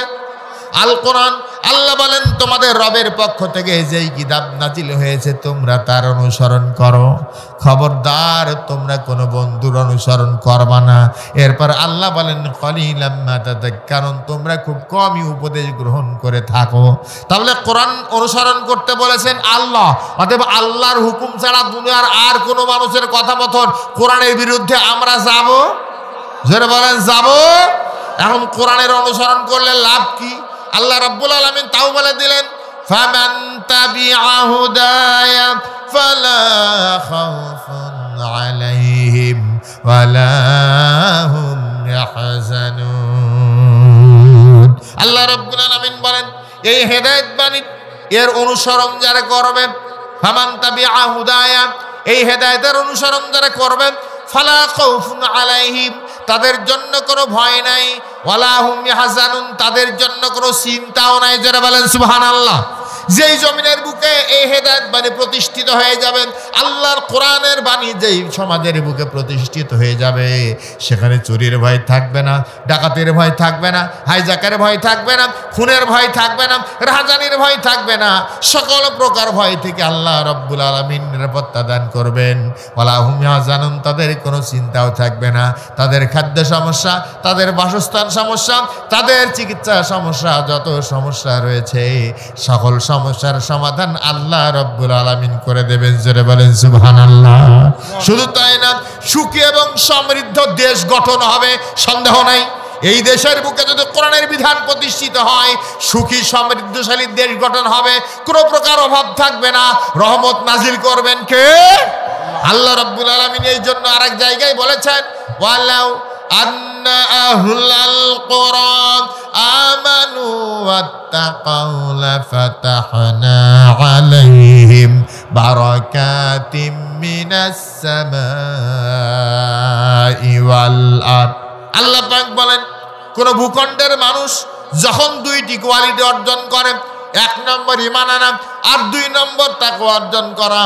আল কোরআন। আল্লাহ বলেন তোমাদের রবের পক্ষ থেকে যেই কিতাব নাজিল হয়েছে তোমরা তার অনুসরণ করো, খবরদার তোমরা কোনো বন্ধুর অনুসরণ করবা না। এরপর আল্লাহ বলেন কলিলাম মা তাযাক্কারুন, তোমরা খুব কমই উপদেশ গ্রহণ করে থাকো। তাহলে কোরআন অনুসরণ করতে বলেছেন আল্লাহ, অতএব আল্লাহর হুকুম ছাড়া দুনিয়ার আর কোনো মানুষের কথা মতন কোরআনের বিরুদ্ধে আমরা যাব? যারা বলেন যাব। এখন কোরআনের অনুসরণ করলে লাভ কি? আল্লাহ রাব্বুল আলামিন তাও বলে দিলেন ফামান তাবিআ হুদায়া ফালা খাউফুন আলাইহিম ওয়ালা হুম ইয়াহজানুন। আল্লাহ রাব্বুল আলামিন বলেন এই হেদায়েত বাণী এর অনুসরণ যারা করবে, ফামান তাবিআ হুদায়া, এই হেদায়েতের অনুসরণ যারা করবে, ফালা খাউফুন আলাইহিম, তাদের জন্য কোনো ভয় নাই, ওয়ালা হুম ইয়াহজানুন, তাদের জন্য কোনো চিন্তাও নাই। যারা বলেন সুবহানাল্লাহ। যেই জমিনের বুকে এই হেদায়েত বাণী প্রতিষ্ঠিত হয়ে যাবেন, আল্লাহর কোরআনের বাণী যেই সমাজের বুকে প্রতিষ্ঠিত হয়ে যাবে, সেখানে চুরির ভয় থাকবে না, ডাকাতের ভয় থাকবে না, হাইজাকের ভয় থাকবে না, খুনের ভয় থাকবে না, রাহাজানির ভয় থাকবে না। সকল প্রকার ভয় থেকে আল্লাহ রাব্বুল আলামিন নিরাপত্তা দান করবেন। ওয়ালা হুম ইয়াহজানুন, তাদের কোনো চিন্তাও থাকবে না। তাদের খাদ্য সমস্যা, তাদের বাসস্থান সমস্যা, তাদের চিকিৎসা সমস্যা, যত সমস্যা রয়েছে সকল সমস্যার সমাধান আল্লাহ রাব্বুল আলামিন করে দেবেন। জোরে বলেন সুবহানাল্লাহ। শুধু তাই না, সুখী এবং সমৃদ্ধ দেশ গঠন হবে, সন্দেহ নাই। এই দেশের বুকে যদি কোরআনের বিধান প্রতিষ্ঠিত হয়, সুখী সমৃদ্ধশালী দেশ গঠন হবে, কোনো প্রকার অভাব থাকবে না। রহমত নাজিল করবেন কে? আল্লাহ রাব্বুল আলামিন। এই জন্য আরেক জায়গায় বলেছেন ওয়ালাউ আন্না আহলাল কুরআন আমানু ওয়াত্তাকাউ লাফাতাহনা আলাইহিম বারাকাতিম মিনাস সামাই ওয়াল আরদ। আল্লাহ পাক বলেন কোন ভূখণ্ডের মানুষ যখন দুইটি কোয়ালিটি অর্জন করে, 1 নম্বর ঈমান আনা আর 2 নম্বর তাকওয়া অর্জন করা,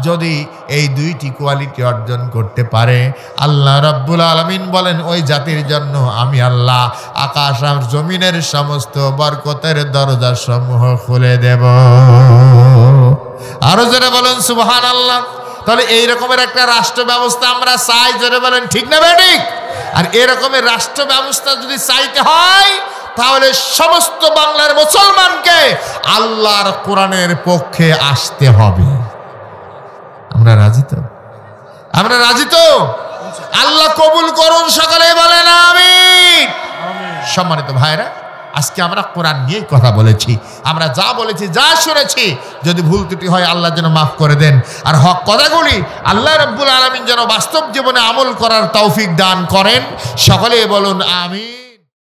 যদি এই দুইটি কোয়ালিটি অর্জন করতে পারে, আল্লাহ রাব্বুল আলামিন বলেন ওই জাতির জন্য আমি আল্লাহ আকাশ আর জমিনের সমস্ত বরকতের দরজা সমূহ খুলে দেব। আরো যারা বলেন সুবহানাল্লাহ। তাহলে এই রকমের একটা রাষ্ট্র ব্যবস্থা আমরা চাই, যারা বলেন ঠিক না ঠিক? আর এরকমের রাষ্ট্র ব্যবস্থা যদি চাইতে হয়, তাহলে সমস্ত বাংলার মুসলমানকে আল্লাহর কোরআনের পক্ষে আসতে হবে। আমরা রাজি তো? আমরা রাজি তো? আল্লাহ কবুল করুন, সকলে বলেন আমিন। সম্মানিত ভাইরা, আজকে আমরা কোরআন নিয়ে কথা বলেছি। আমরা যা বলেছি, যা শুনেছি, যদি ভুল ত্রুটি হয় আল্লাহ যেন মাফ করে দেন। আর হক কথাগুলি আল্লাহ রাব্বুল আলামিন যেন বাস্তব জীবনে আমল করার তৌফিক দান করেন। সকলে বলুন আমিন।